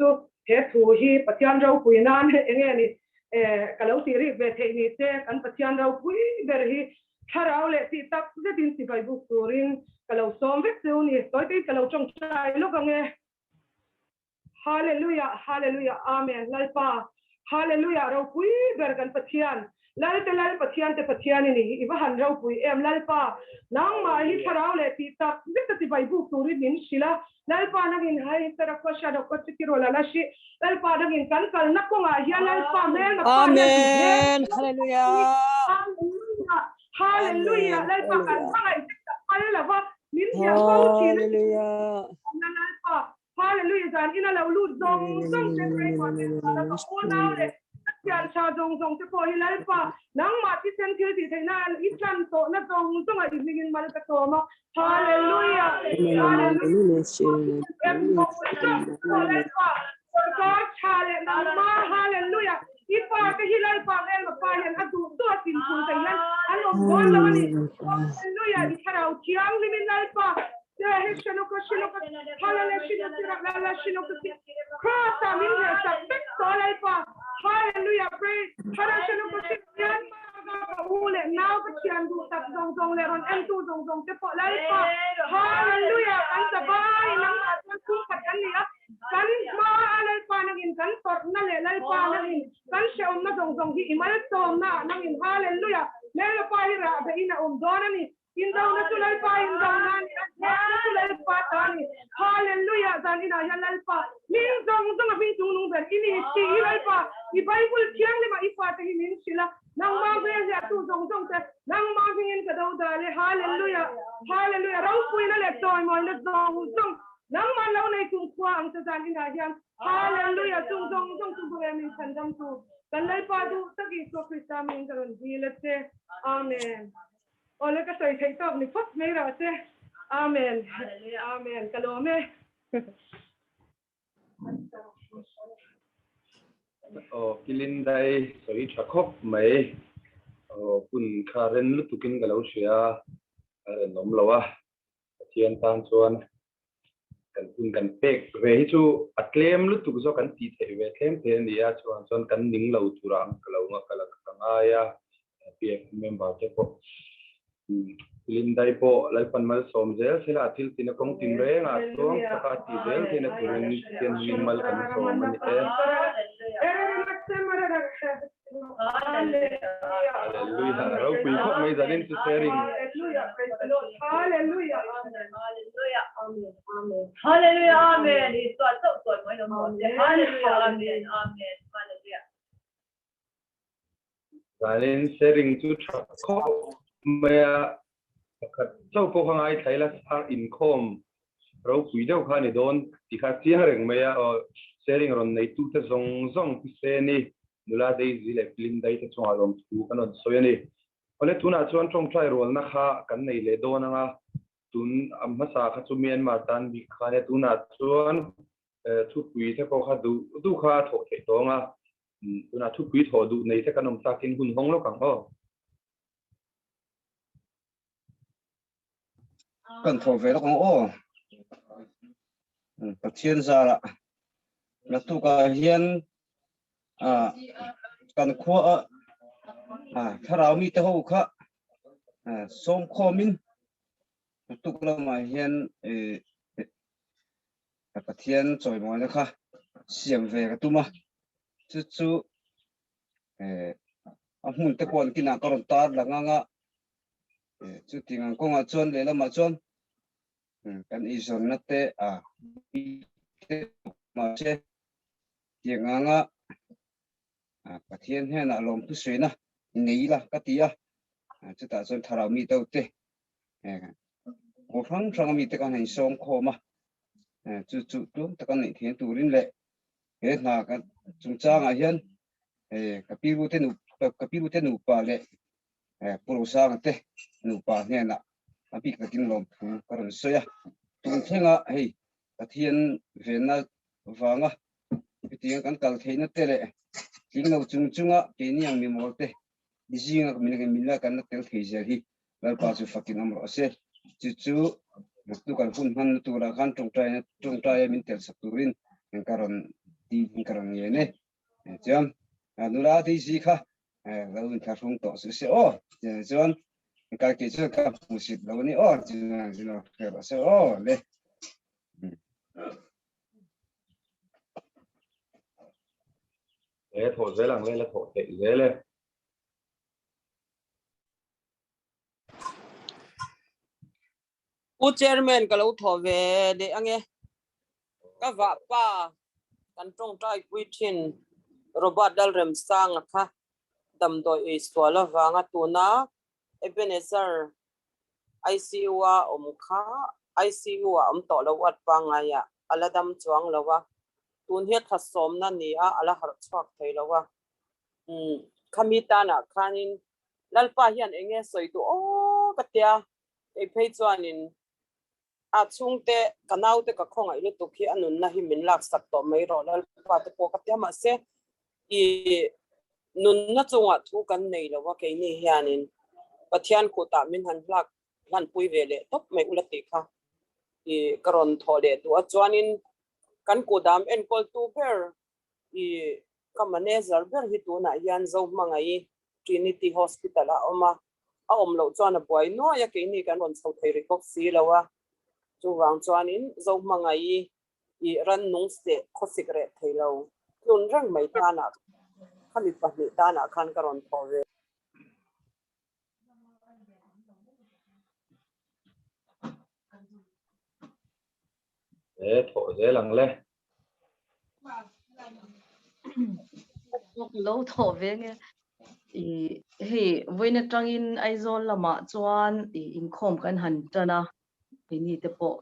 Speaker 10: tu he thu hi pathian rau pui nan enge ni kalau tiri ve the ni te kan pathian rau pui ber hi tharau le ti tak de din si bai bu turin kalau som ve tu ni toi te kalau chong chai lo ka nge hallelujah amen lai pa hallelujah rau pui ber kan pathian lal pathian te pathian ni iba han rau pui em lal pa nang ma hi tharau le ti tak de ti bai bu turin min sila lal pa nagin hai tara ko sha do ko tikiro la shi lal pa nagin kan kal na ko nga hian lal pa men
Speaker 3: amen
Speaker 10: hallelujah lal pa kan ngai ala la ba min ya ko ti na lal pa hallelujah dan ina la lu dong te kai ko ta ko na le yan cha dong te ko hi lal pa nang ma ti sen thil ti thaina I tlan to na dong ai mingin mal ka to ma hallelujah God chale na hallelujah ipa ke hi lal pa el ma pa yan atu to tin kun ta yan ano bon la ni hallelujah I tharau chiang ni min lal pa he shino ko hallelujah shino ko cross amin he sa tek to lal pa hallelujah praise hallelujah shino ko ule now ka chiang du tak dong le ron en tu dong te po lal pa hallelujah kan sa bai nang ku kan ni kan ma lal pa nagin kan tor na le lal pa nagin kan shom na dong hi imal tom na nagin hallelujah le pa hi ra be ina dona ni Indaw na tulay pa, indaw na tulay pa tani. Hallelujah, dan ina halal pa. Mindaw mo nga pintunong dan ini ilay pa. I-Bible kiyang lima ipatahimin sila. Nang magayan siya tuzong te. Nang magingin ka daw dali. Hallelujah. Hallelujah. Raw po inalepto ay mo inaletong. Nang malaw na ikungkwa ang sasali na yan. Hallelujah. Tuzong tuburemin sandam tu. Kanlay pa do tagi ko Krista min karon dilet se. Amen. Oleh ka say tawag ni Pat may rase. Amen. Amen. Kalome.
Speaker 1: Kilindai sorry chakop mai kun karen lutukin galau sia nom lawa Pathian tan chuan กันคุณกันเป็กเวฮิจูอัตเลมลุตุกโซกันตีเทเวเทมเทนดีอาชวนส่วนกันนิ่งเราตุรังกลาวงกลากงายาเปียกเมมบาเจโปลินไดโปไลปันมาสมเจลสิลาทิลตินกงตินเรงอาตวงสกัดติเจลตินตุรินเทียนลินมากันสมมันเอHallelujah.เราคุยกับไม่จะเล่นสุดเสียง
Speaker 9: Hallelujah. Hallelujah. Amen. Amen. Hallelujah. Amen. นี่สวดสวดไว้ทั้งหมด Hallelujah. Amen. Amen. Hallelujah.
Speaker 1: จะเล่นเสียงจุดข้อเมื่อเจ้าพวกงานไทยละสารอินคอมเราคุยเจ้าข้านี่โดนที่ข้าเสียงเรื่องเมื่อเสียงรอนในตู้เตซงพิเศษนี่ดูแลได้สิเล็บลินได้ที่ช่วงอารมณ์ถูกกันนสวยนี่วันนี้ทุนอาชวนตรงใจรัวนะคะกันในเลโดนะngaทุนอัมพสาขจุเมียนมาตันบิคาเนี่ยทุนอาชวนทุกปีที่พวกเขาดูข้าถกเถียงตัวngaทุนอาทุกปีถอดูในที่กันนมสักทิ้งหุ่นห้องโลกังอ๋อ
Speaker 4: กันถอเวลของโอ้ประเทศซาละแล้วตุกาเฮียนกันขวาถ้าเรามีเท่าข้าสมคอมินตุกเรามาเฮียนประเทศจอยมวยนะคะเสียงเวกตุมาจู่หุ่นตะกอนกินนักการตาหลังงะจู่ที่งานกงอาจวนเลยละมาจวนกันอีสานนัดเตะมาเชที่งานประเทศเนี่ยนะลมผู้สวยนะนี่ล่ะก็ตีจะตัดส่วนทารามีเต้าเตะ我方上มีแต่กันให้ส่งข้อมาจู่ตัวแต่กันในเทียนตูรินเลยน่ะกันจุงจ้างอาเฮียนกับพี่รู้เทนูป่าเลยโปรสร้างเตะนูป่าเนี่ยนะพี่ก็กินลมก็รู้สึกตุงเท่งเฮ้ยประเทศเวียนนาฟังพี่เทียนกันกัลเทนเตะเลยจริงเราจุงเกนี่ยังมีหมดเตะดิจิงก็มีละกันนักเตะเทียร์ฮีแล้วป้าจะฟักกินน้ำร้อนเสียจู่ตุกันหุ่นมันตัวละกันตรงใจมินเตลสักตัวรินยังการันเงี้ยเนี่ยจำนุราที่สิค่ะเราเป็นทารุณต่อสุดเสียโอ้จำการเกี่ยวกับผู้สิทธิ์เราเนี่ยโอ้จริงๆเราเสียโอ้เลย
Speaker 1: ถอดเสื้อหลังเลยแล้วถอดเตะเลย
Speaker 3: ผู้เจอร์แมนก็เราถอดเวเดอังเงก็ว่าป้ากันตรงใจวิชินโรบัตดัลเรมซังนะคะดำโดยอิสวาลวางตัวน่าเอเบเนเซอร์ไอซียูว่าไอซียูว่าต่อละวัดปังไงอะไรดำจวงละวะตุนเฮ็ดทัศสมนั่นนี่อะไรหัดชวักไทยละวะขมิตานะคานินลัลปะเฮียนเองเนี่ยสวยตัวโอ้กัตยาไอเพจวานินช่วงเตะกันเอาเตะกับของไอ้ลูกตุกี้อันนั้นนะฮิมินลักสักต่อไม่รอแล้วป้าตะโกกัตยามาเสอีนุนน่าจงอ่ะทุกันในแล้วว่าแกนี่เฮียนินปะเทียนโคตามินหันลักหันปุยเวเลตบไม่อุลติค่ะอีกรอนทอเลตัวจวนินกันโกดามเอ็นโคลตูเปอร์อีกัมมันเนซาร์เบอร์ฮิตัวน่ะยันเจ้ามังไงทรินิตี้ฮอสพิทอลละเอามาเราจวนบ่อยน้อยแกนี่กันวันเสาร์ไทยรีคอกซีแล้วว่าจูวางจวนินเจ้ามังไงอีรันนุ่งสเตะข้อสิกเรตไทยเราลุนเรื่องไม่ตานะขมิปะนิตานะคันกรอนทอเว
Speaker 1: ถอดเสื้อหลังเลย
Speaker 11: lâu thổ về nghe thì với nét trang in ai zon là mà chuan thì Inkhawm kan han chana thì ni te po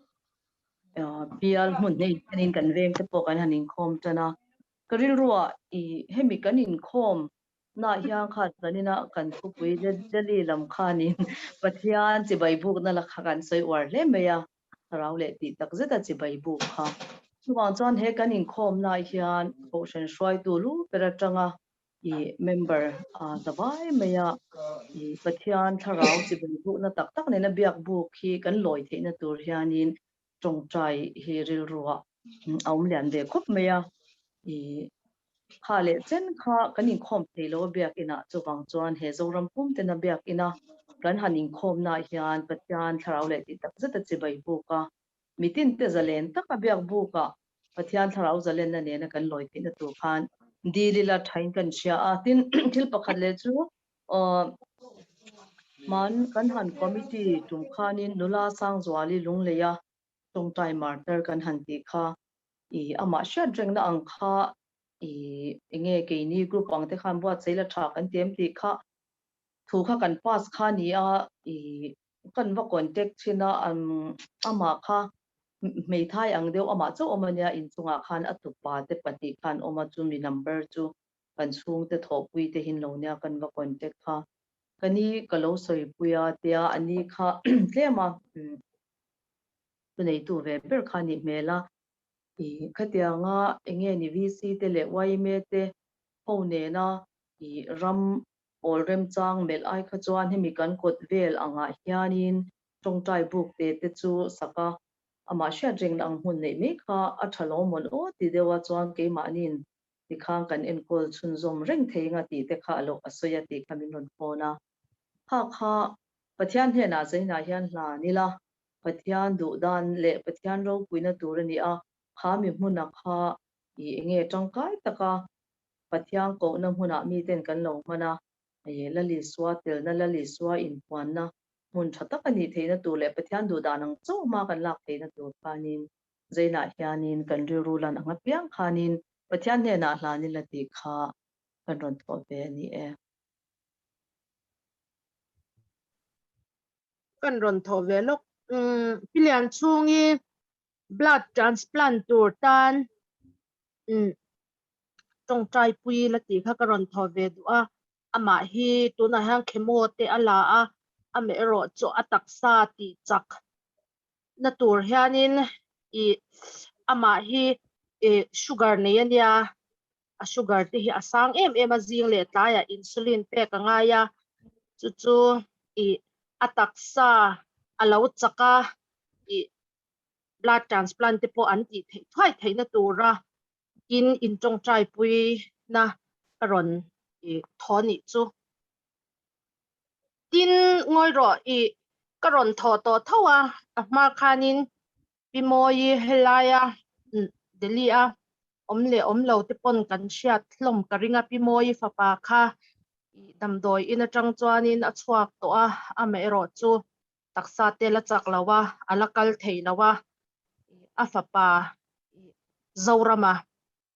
Speaker 11: pial mun nei kanin kan veng te po kan han Inkhawm chana karil ruwa hemi kan Inkhawm na hiang khat kanina kan thupui dali lam khanin pathian chi bai buk na la khan soi war le meya rau le ti tak zeta chi bai buk kha chuan chuan he kan Inkhawm na hian ocean shwai tu lu pera tanga member davai meya pathian tharau chi bai buk na tak tak ne na biak buk khi kan loi the na tur hianin Tawngtai hi ril ruwa aum lian ve khop meya i kha le chen kha kan Inkhawm theilo biak ina chuwang chuan he zoram pum te na biak ina kan han Inkhawm na hian Pathian tharau le ti tak zata chibai buka mitin te zalen taka biak buka Pathian tharau zalen na ne na kan loi tin tu khan dilila thain kan sia a tin thil pakhat le chu man kan han committee tum khanin nula sang zwali lungleya Tawngtai martyr kan han ti kha i ama sha dreng na ang kha i nge ke ni group ang te khan buat seila tha kan tem ti kha thu kha kan pass kha ni a i kan va contact china ama kha mei thai ang deu ama chu omania in chunga khan atupa te pati khan oma chu mi number chu kan chung te thopui te hin lo nia kan va contact kha kani kalo soi puya tia ani kha tlema tunei tu ve ber khani mela i khatia nga enge ni vc te le wai me te hone na i ram olrem chang mel ai kha chuan hemi kan kot vel anga hianin Tawngtai buk te chu saka ama sha jeng lang hun nei me kha a thalo mon o ti dewa chuan ke manin ti khang kan enkol chun zom reng theinga ti te kha lo asoya ti khamin ron phona kha Pathian he na zaina hian hla nila Pathian du dan le Pathian ro puina turani a kha mi hmuna kha i enge tangkai taka Pathian ko na hmuna mi ten kan lo mana ye lali swa tel na lali swa Inkhawm na mun thata kani theina tu le Pathian du danang chu ma kan lak theina tu khanin zaina hianin kan rulan anga piang khanin Pathian he na hla ni la ti kha kan ron tho ve ni e
Speaker 12: kan ron tho ve lok pilian chungi blood transplant tur tan tawngtaipui la ti kha ka ron tho ve du a ama hi tuna hang chemo te ala a ame ro chu ataksa ti chak na tur hianin i ama hi sugar nei ania a sugar te hi asang em a zing le tlaya insulin pe ka nga ya chu i ataksa alo chaka i blood transplant te po an ti thai thai na tura in Tawngtaipui na karon thoni chu tin ngoi ro karon tho to thowa ma khanin pimoi helaya delia omlo te pon kan sia thlom karinga pimoi fapa kha damdoi ina tang chuanin a chuak to a ame ro chu taksa te la chak lawa alakal theilawa a fapa zorama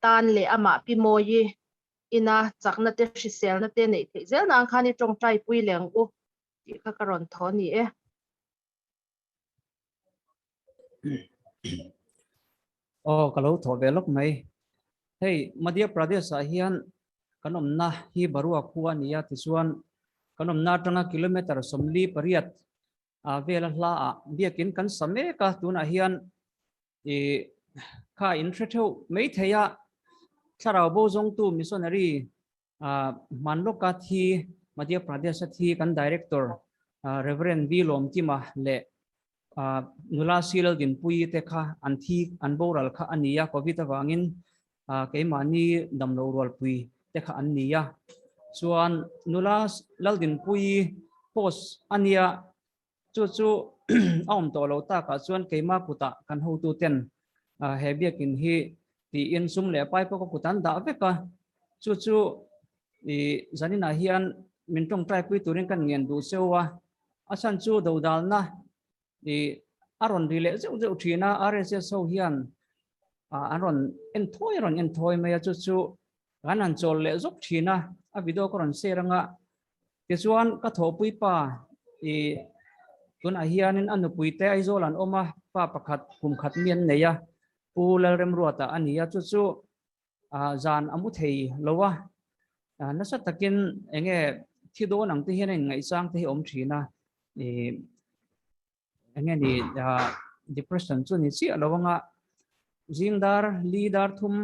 Speaker 12: tan le ama pimoi ina chakna te hrisel na te nei the zel na khani Tawngtaipui leng u ti kha karon thoni e
Speaker 2: kalau tho ve lok mai hei Madhya Pradesh a hian kanom na hi barua khuwa niya ti chuan kanom na tanga kilometer somli pariat a vela hla a biakin kan same ka tuna hian kha intretho mei theya tharau bo jong tu missionary manloka thi Madhya Pradesh thi kan director Reverend Vilom Tima le nula silal din pui te kha an thi an boral kha ania covid awangin ke mani damlo rol pui te kha an nia chuan nula lal din pui post ania chu aum to lo ta ka chuan ke ma kuta kan ho tu ten hebiakin hi ti in sum le pai ko kutan da veka chu zanina hian min Tawngtaipui turin kan ngen du sewa asan chu dodal na aron rile zeu thina RSS so hian aron en thoi me chu ganan chol le zok thina a video koron seranga ti chuan ka thopui pa tun a hianin anupui te aizolan oma pa pakhat kum khat mian neya pu lalrem ruata ania chu zan amu thei lowa nasa takin enge thido nang te hian ngai chang te om thina enge ni depression chu ni chi alawanga jingdar lidar thum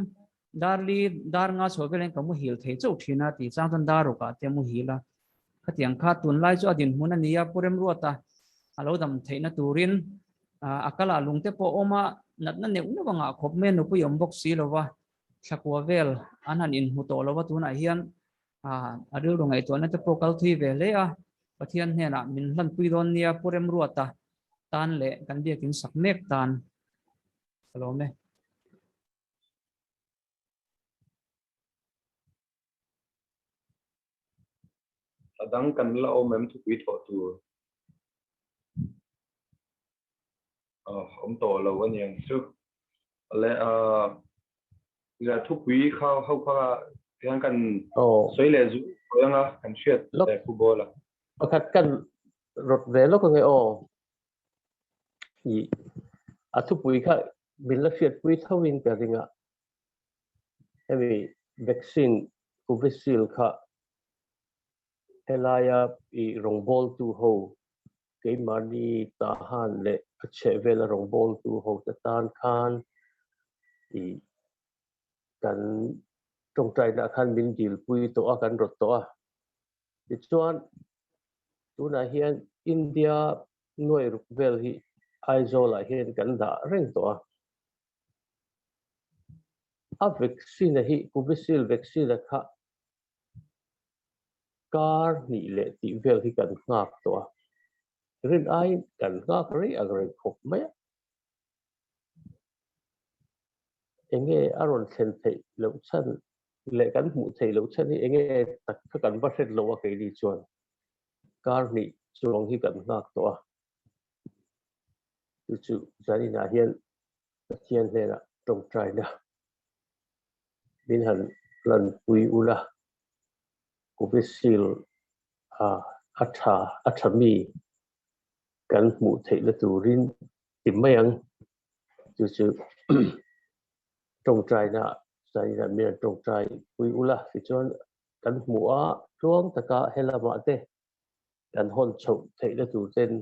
Speaker 2: darli dar nga chobelen kamu hil thei chau thina ti changton daru ka te mu hila khatiang kha tun lai chu adin huna niya purem ruata alo dam theina turin akala lungte po oma natna neuna banga khopmen no puyom box si lowa thakwa vel anan in huto lowa tuna hian adil rongai to na te po kal thui ve le a pathian hena min hlan pui don nia purem ruata tan le kan biakin sakmek tan Programe
Speaker 1: adang kan la om em thu pi tho tu om to lo wan yang su le là thu pi khao hau kha yang kan soi le zu yang a kan shet le football la
Speaker 6: pakhat kan rot ve lo ko nge o i athu pui kha min la shet pui thawin ka ringa hemi vaccine covisil kha helaya i rongbol tu ho ke mani ta han le che vela rongbol tu ho ta tan khan i kan trong trai na khan min dil pui to a kan rot to a ti chuan tu na hian India noi ruk vel hi aizola hian kan da reng to a vaccine hi covisil vaccine kha kar ni le ti vel hi kan ngak to rin ai kan ngak ri agre khop mai enge aron thlen thei lo chan le kan mu thei lo chan hi enge tak kan ba set lo ke ri chuan kar ni chuang hi kan ngak to chu zani na hian pathian le na tong trai na min han lan pui ula covisil athami kan mu thei la turin tim mayang chu tong trai na zani na min tong trai pui ula ti chuan kan mu a chuang taka helama te kan hon chho thei la tur ten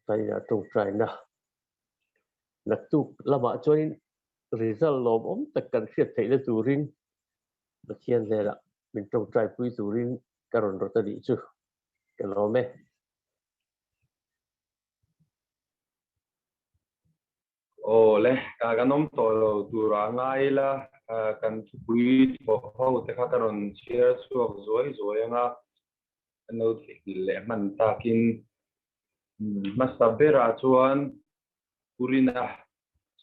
Speaker 6: zani na tong trai na tu lama chuan result lom om tak kan hriat thei la turin pathian le la min tong trai pui turin karon rota di chu Programe
Speaker 1: le kan om to lo dura ngai la kan pui tho ho te kha karon share suak zoi nga no le man takin masabera chuan purina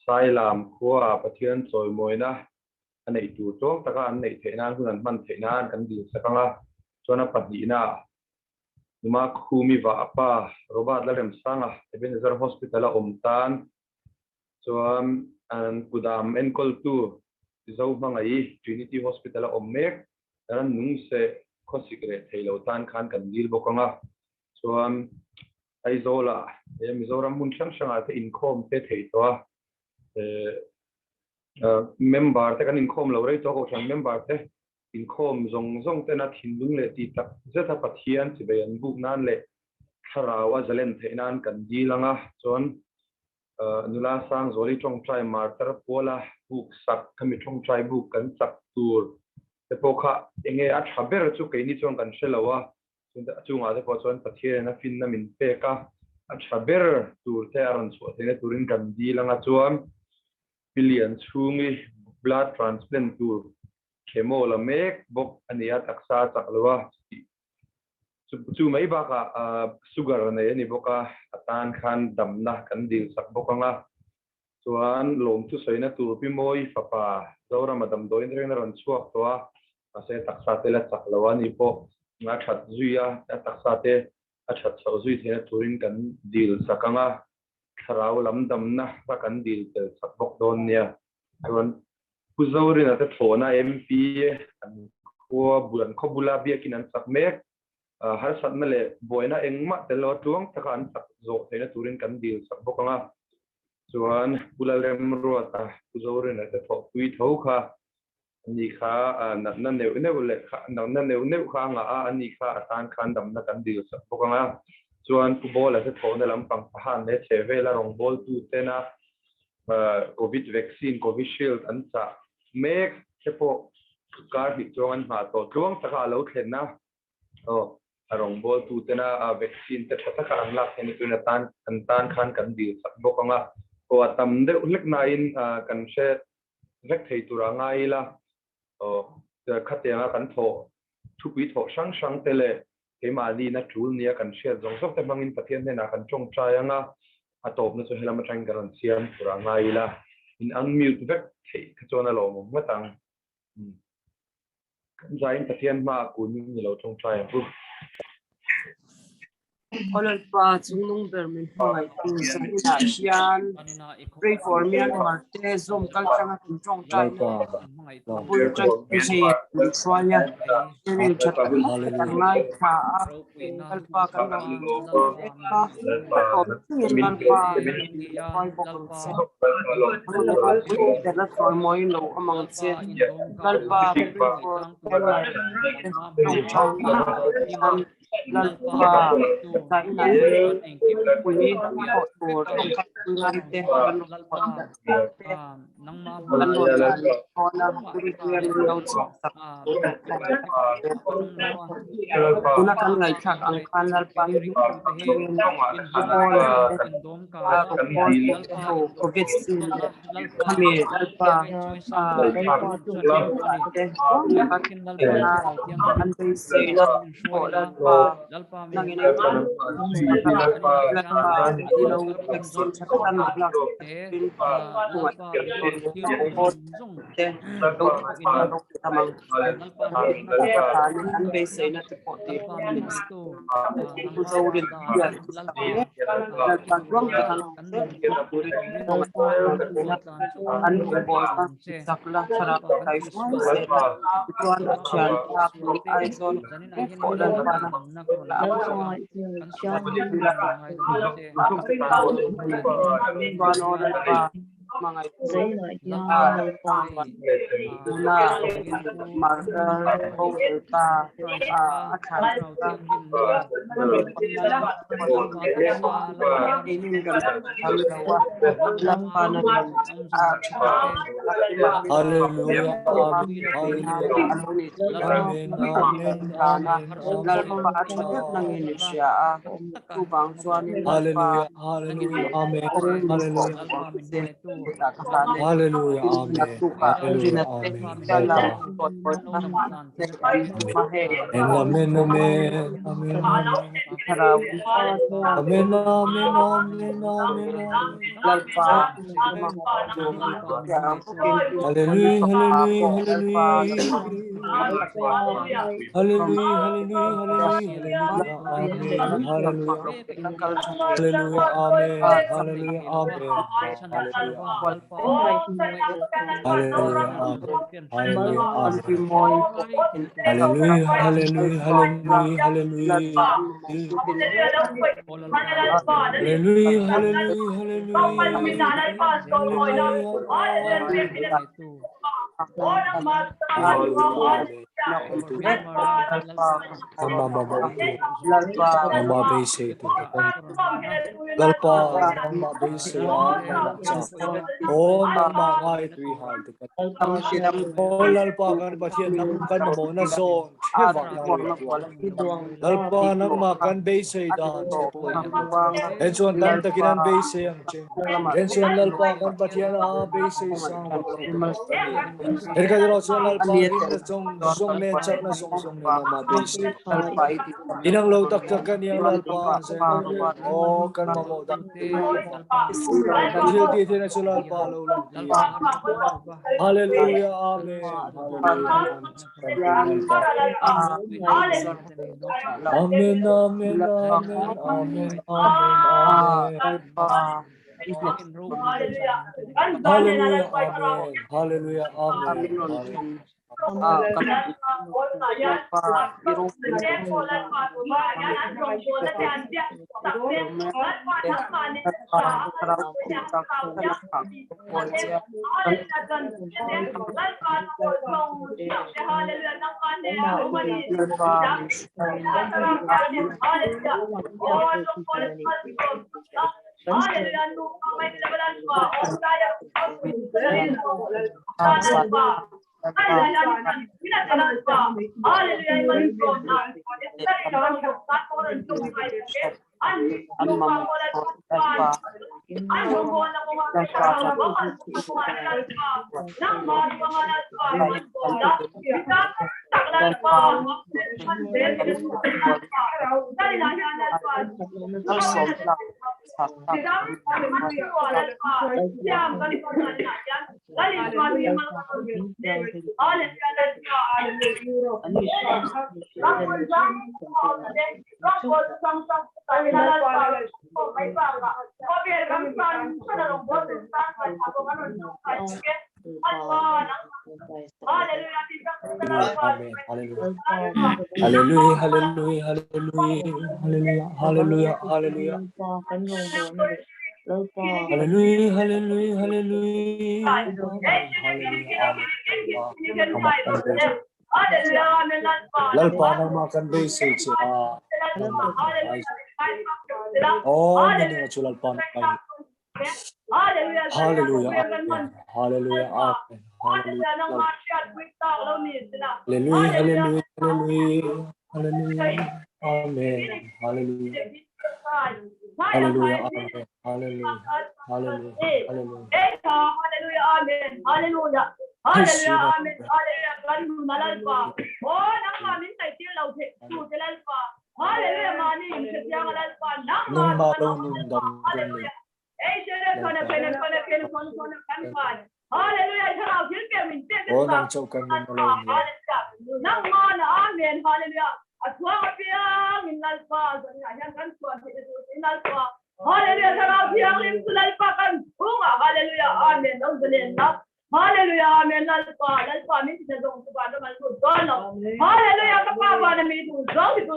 Speaker 1: sailam khuwa pathian choi moina anei tu tong taka an nei theina hunan man theina kan di sakanga chona padina numa khumi wa apa robat la rem sanga ebenezer hospital a omtan chuan an kudam enkol tu zauha ngai Trinity hospital a ommek ran nung se khosikre theilo tan khan kan dil bokanga chuan aizola mizoram mun chang te Inkhawm te thei to member te kan Inkhawm lo rei to ko chan member te Inkhawm zong te na thindung le ti tak zeta pathian chi be an buk nan le tharawa zalen theinan kan dilanga chon nula sang zoli tong trai martar pola buk sak kami tong trai buk kan sak tur te pokha enge a thaber chu ke ni chong kan shelawa chunga te po chon pathian na fin na min peka a thaber tur te aron chu te turin kan dilanga chuan billion chungi blood transplant tur chemo la mek bok ania taksa chaklawa chu mai ba ka sugar nei ani boka atan khan damna kan dil sak bokanga chuan lom chu soina tur pi moi papa zora madam doin reng ron chuak towa ase taksa te la chaklawa ni po nga that zuya taksa te a that chho zui thena turin kan dil sakanga tharau lam damna ba kan dil te sak bok don nia chuan puzori na te thona MP an bulan khobula biakin an sak mek har sat na le boina engma te lo tuang taka an sak zo theina turin kan dil sak bokanga chuan bulalem ruata puzori na te tho pui tho kha ani kha na neu le kha na neu kha nga ani kha atan khan dam na kan dil sak bokanga chuan football ase thona lam pang phan le chevela rong ball tu tena covid vaccine covishield an cha mek chepo kar hi chuan an ma to chuang taka lo thlenna arong bol tu tena vaccine te thata ka angla khani tuna tan khan kan bil sak bokanga ko atam de ulek na in kan she vek thei turanga ila o khatenga kan tho thupi tho sang tele ke mali na thul nia kan she jong sok te mangin pathian ne na kan chong chayanga atop na so helama tang garan siam turanga ila in unmute vek thei khachona lo mo matang kan zain pathian ma kun ni lo chong chayang pu
Speaker 3: Olol pa chungnung bermin hangai tu sahina hian pray for Myanmar te zoom kalchanga chong chai bul chai he Australia rin chat ngai kha kalpa kan ka kalpa pai bokong se la for moi lo amang che kalpa pray for chong chai lalpa tại là quý họ tổ trong các ngành tế hoàn nang ma ban lo con là quý quyền lâu chắc kuna kan ngai khak ang khan lalpa covid kami lalpa an bay se na lalpa nangin ilo vaccine chatan lak bin tamang an bay se na te pot ku zo rin ya lalpa rong kan an bo sakla sarap kai fuan se tuan achian tak ni ai zon ko lalpa na mga
Speaker 6: Hallelujah, amen. Hallelujah, amen. Amen, amen, amen, amen, amen, amen, hallelujah, hallelujah, hallelujah, hallelujah, amen, hallelujah, hallelujah, amen, hallelujah, amen, hallelujah, hallelujah, hallelujah, hallelujah, hallelujah, hallelujah, lalpa nang ma base ya nang cha o nang ma ngai tui hal te o lalpa kan pathian nang kan mo na zon theva lalpa nang ma kan base dan che po en chuan tam takinan base ang che en chuan lalpa kan pathian a base sang er ka ro chuan lalpa rin na zong ne chak na zong ne ma base inang lo tak tak kan yang lalpa se o kan ma mo da Hallelujah, amen. Amen, amen, amen, amen, amen, hallelujah, amen, hallelujah, amen.
Speaker 13: Hallelujah, hallelujah, hallelujah, hallelujah, hallelujah, hallelujah. Hallelujah, hallelujah, hallelujah. Lalpa nang makan basic siya. Oh, hindi nga lalpa nang kayo. Hallelujah, amen. Hallelujah, amen. Hallelujah, hallelujah, hallelujah, hallelujah, hallelujah, amen. Hallelujah. Hallelujah, amen. Hallelujah, hallelujah, hallelujah.
Speaker 9: Hallelujah, amen. Hallelujah. Hallelujah, amen. Hallelujah. Oh, nakamin tayo tilaw tu tilalpa. Hallelujah, mani yung lalpa.
Speaker 13: Nung malaw nung damdam ni.
Speaker 9: Hallelujah, haraw hilke min te.
Speaker 13: Oh, nang chaukan ng malaw niya.
Speaker 9: Nang mana, amen. Hallelujah. Atwa kapiang min lalpa. Yan kan tuan in lalpa. Hallelujah, haraw piang lim lalpa kan. Hallelujah, amen. Ang dalin na. Hallelujah, amen. Lalpa min sa dong sa bado mal dono. Hallelujah, kapapa na mi tu zo tu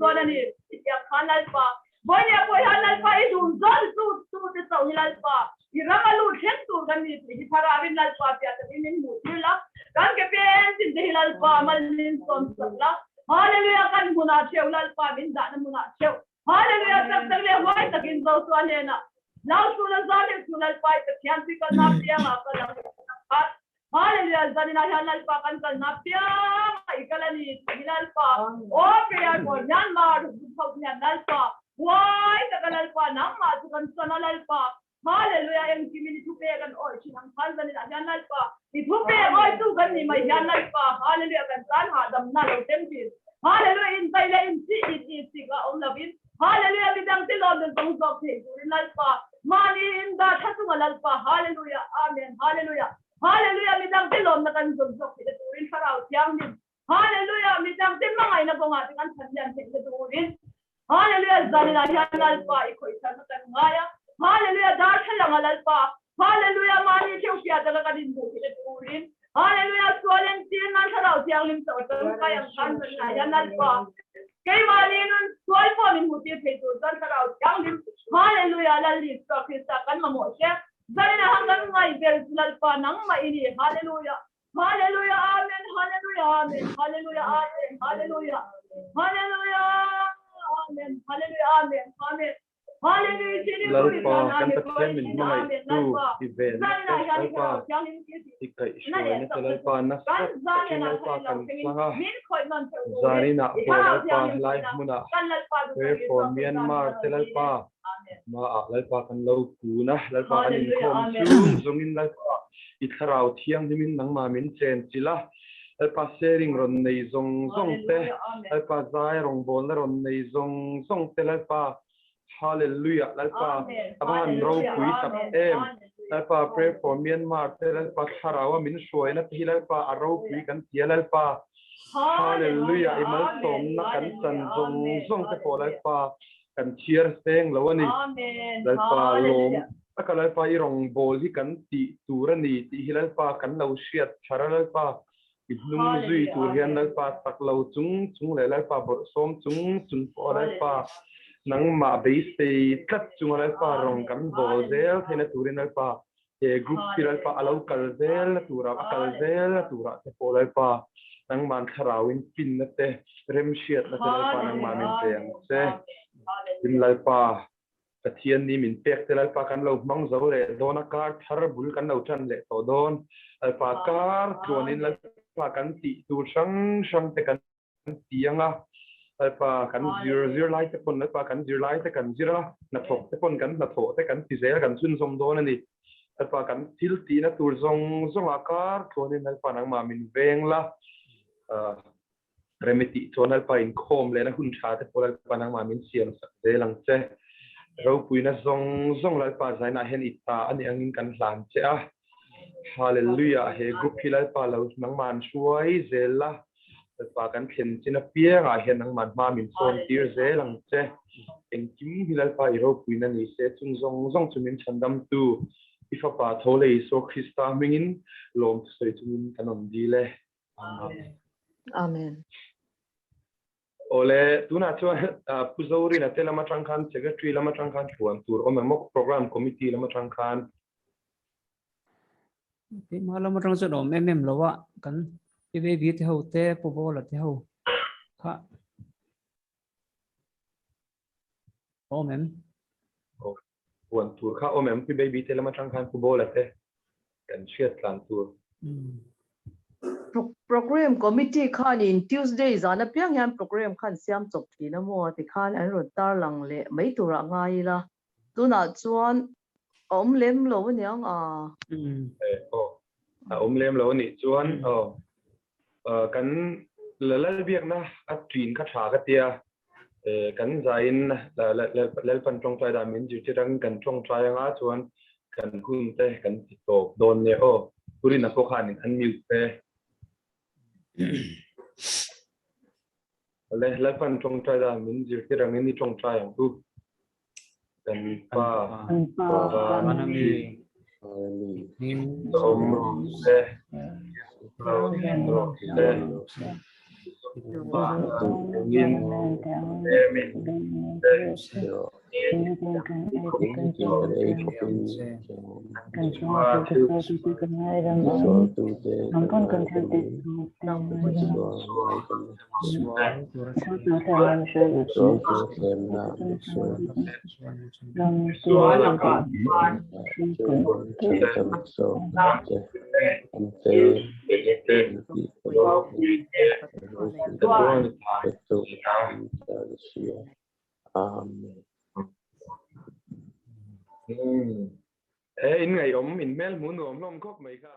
Speaker 9: dono ni. Ya kan lalpa. Boy po lalpa idun zo tu sa lalpa. Iramalu tu kan ni parawin lalpa pia inin mu la. Kan ke pen tin lalpa malin son la. Hallelujah, kan muna chew lalpa min da na muna chew. Hallelujah, tak le hoy takin zo so na. Now sunan lalpa takian si kan na pia ka. Hallelujah, zani na lalpa kan na pia ikalani lalpa. Oh pia ko Myanmar bukhaw niya lalpa. Why lalpa na ma kan sana lalpa. Hallelujah, yang kimini tupe kan oi sinang zani na lalpa. Itupe oi tu kan ni mai lalpa. Hallelujah, kan san ha dam na lo tempi. Hallelujah, in taila in si ka labin. Hallelujah, bidang tilon ng tongtok he lalpa. Mani in da thatu lalpa. Hallelujah, amen. Hallelujah. Hallelujah, midang tilom na kan zog ito turin paraw tiyang din. Hallelujah, midang tim mga ina ko nga kan sanyan ito turin. Hallelujah, zani na yan lalpa iko isa na kan ngaya. Hallelujah, darshan lang lalpa. Hallelujah, mani siya siya talaga din ito turin. Hallelujah, swalen tin na paraw tiyang lim sa utang kayang kan na yan lalpa. Kay mali nun swal po min muti ito dan paraw tiyang lim. Hallelujah, lalis ka kita kan mamosya. Zari na hanggang ngayon, lalpa ng maini. Hallelujah. Hallelujah. Amen. Hallelujah. Amen. Hallelujah. Amen. Hallelujah. Hallelujah. Amen. Hallelujah. Amen. Amen. Hallelujah.
Speaker 1: Lalpa kan takimin mga ito event. Lalpa ika isyo na lalpa nasap lalpa kan saha. Zari na po lalpa live muna. Pray for Myanmar lalpa. Lalpa kan lau kuna lalpa kan Inkhawm zungin lalpa ikharaw thiang dimin nang mamin chen sila lalpa sharing ron nei zong te lalpa zai rong bol na ron nei zong te lalpa hallelujah lalpa aban ro pui sap em lalpa pray for Myanmar te lalpa kharawa min shoi na thi lalpa aro pui kan tia lalpa hallelujah imal som na kan san zong te po lalpa kan cheer seng lawani lalpa lom akalalpa irong bol hi kan ti turani ti hilalpa kan lo shiat charalpa ibnung zui tur hian lalpa taklo chung lalpa bor som chung po lalpa nang ma be se tat chung lalpa rong kan bol zel thena turin lalpa e group ti lalpa alo kal zel tura te po lalpa nang man kharawin pin na te rem shiat na lalpa nang mamin teng se in lalpa Pathian ni min pek te alpa kan lo mang zo le dona kar thar bul kan lo chan le to don alpa kar tuanin alpa kan ti tu sang te kan tianga alpa kan zir lai te pon alpa kan zir lai te kan zira na thok te pon kan na tho te kan ti zel kan sun som don ani alpa kan til ti na tur zong akar tuanin alpa nang ma min veng la remeti chon alpa Inkhawm le na hun tha te pon alpa nang ma min siam sak de lang che rau pui na zong lalpa zai na hen ita ani angin kan hlan che a hallelujah he group hi lalpa lo nang man shuai zela lalpa kan khen china pia nga hen nang man ma min son tir zelang che en kim hi lalpa I rau pui na ni se chung zong chumin chandam tu ifa pa thole so Krista mingin lom sei chumin kanon di le
Speaker 11: Amen.
Speaker 1: Ole tuna chuan puzori na te lama tangkhan secretary lama tangkhan chuan tur ome mok program committee lama tangkhan
Speaker 2: cái mà làm trong số đó em lo wa kan cái về việc theo te po là theo ha em
Speaker 1: chuan tur kha ome pi baby te lama tangkhan pu la te kan chiat tlan tur
Speaker 11: Programe committee khan in Tuesday zana piang yan program khan siam chok thi na mo ti khan an ro tar lang le mai tura ngai la tuna chuan lem lo niang
Speaker 1: lem lo ni chuan kan lalal biak na a twin kha tha ka tia kan zain lal pan tong tai da min ji ti rang kan tong tai nga chuan kan hun te kan ti to don ne purin na ko khan an mute te lal pan tong tai da min ji ti rang ni tong tai ang tu kan pa
Speaker 2: Manami
Speaker 1: nim om se in ngày in mail muốn nom khóc mày ka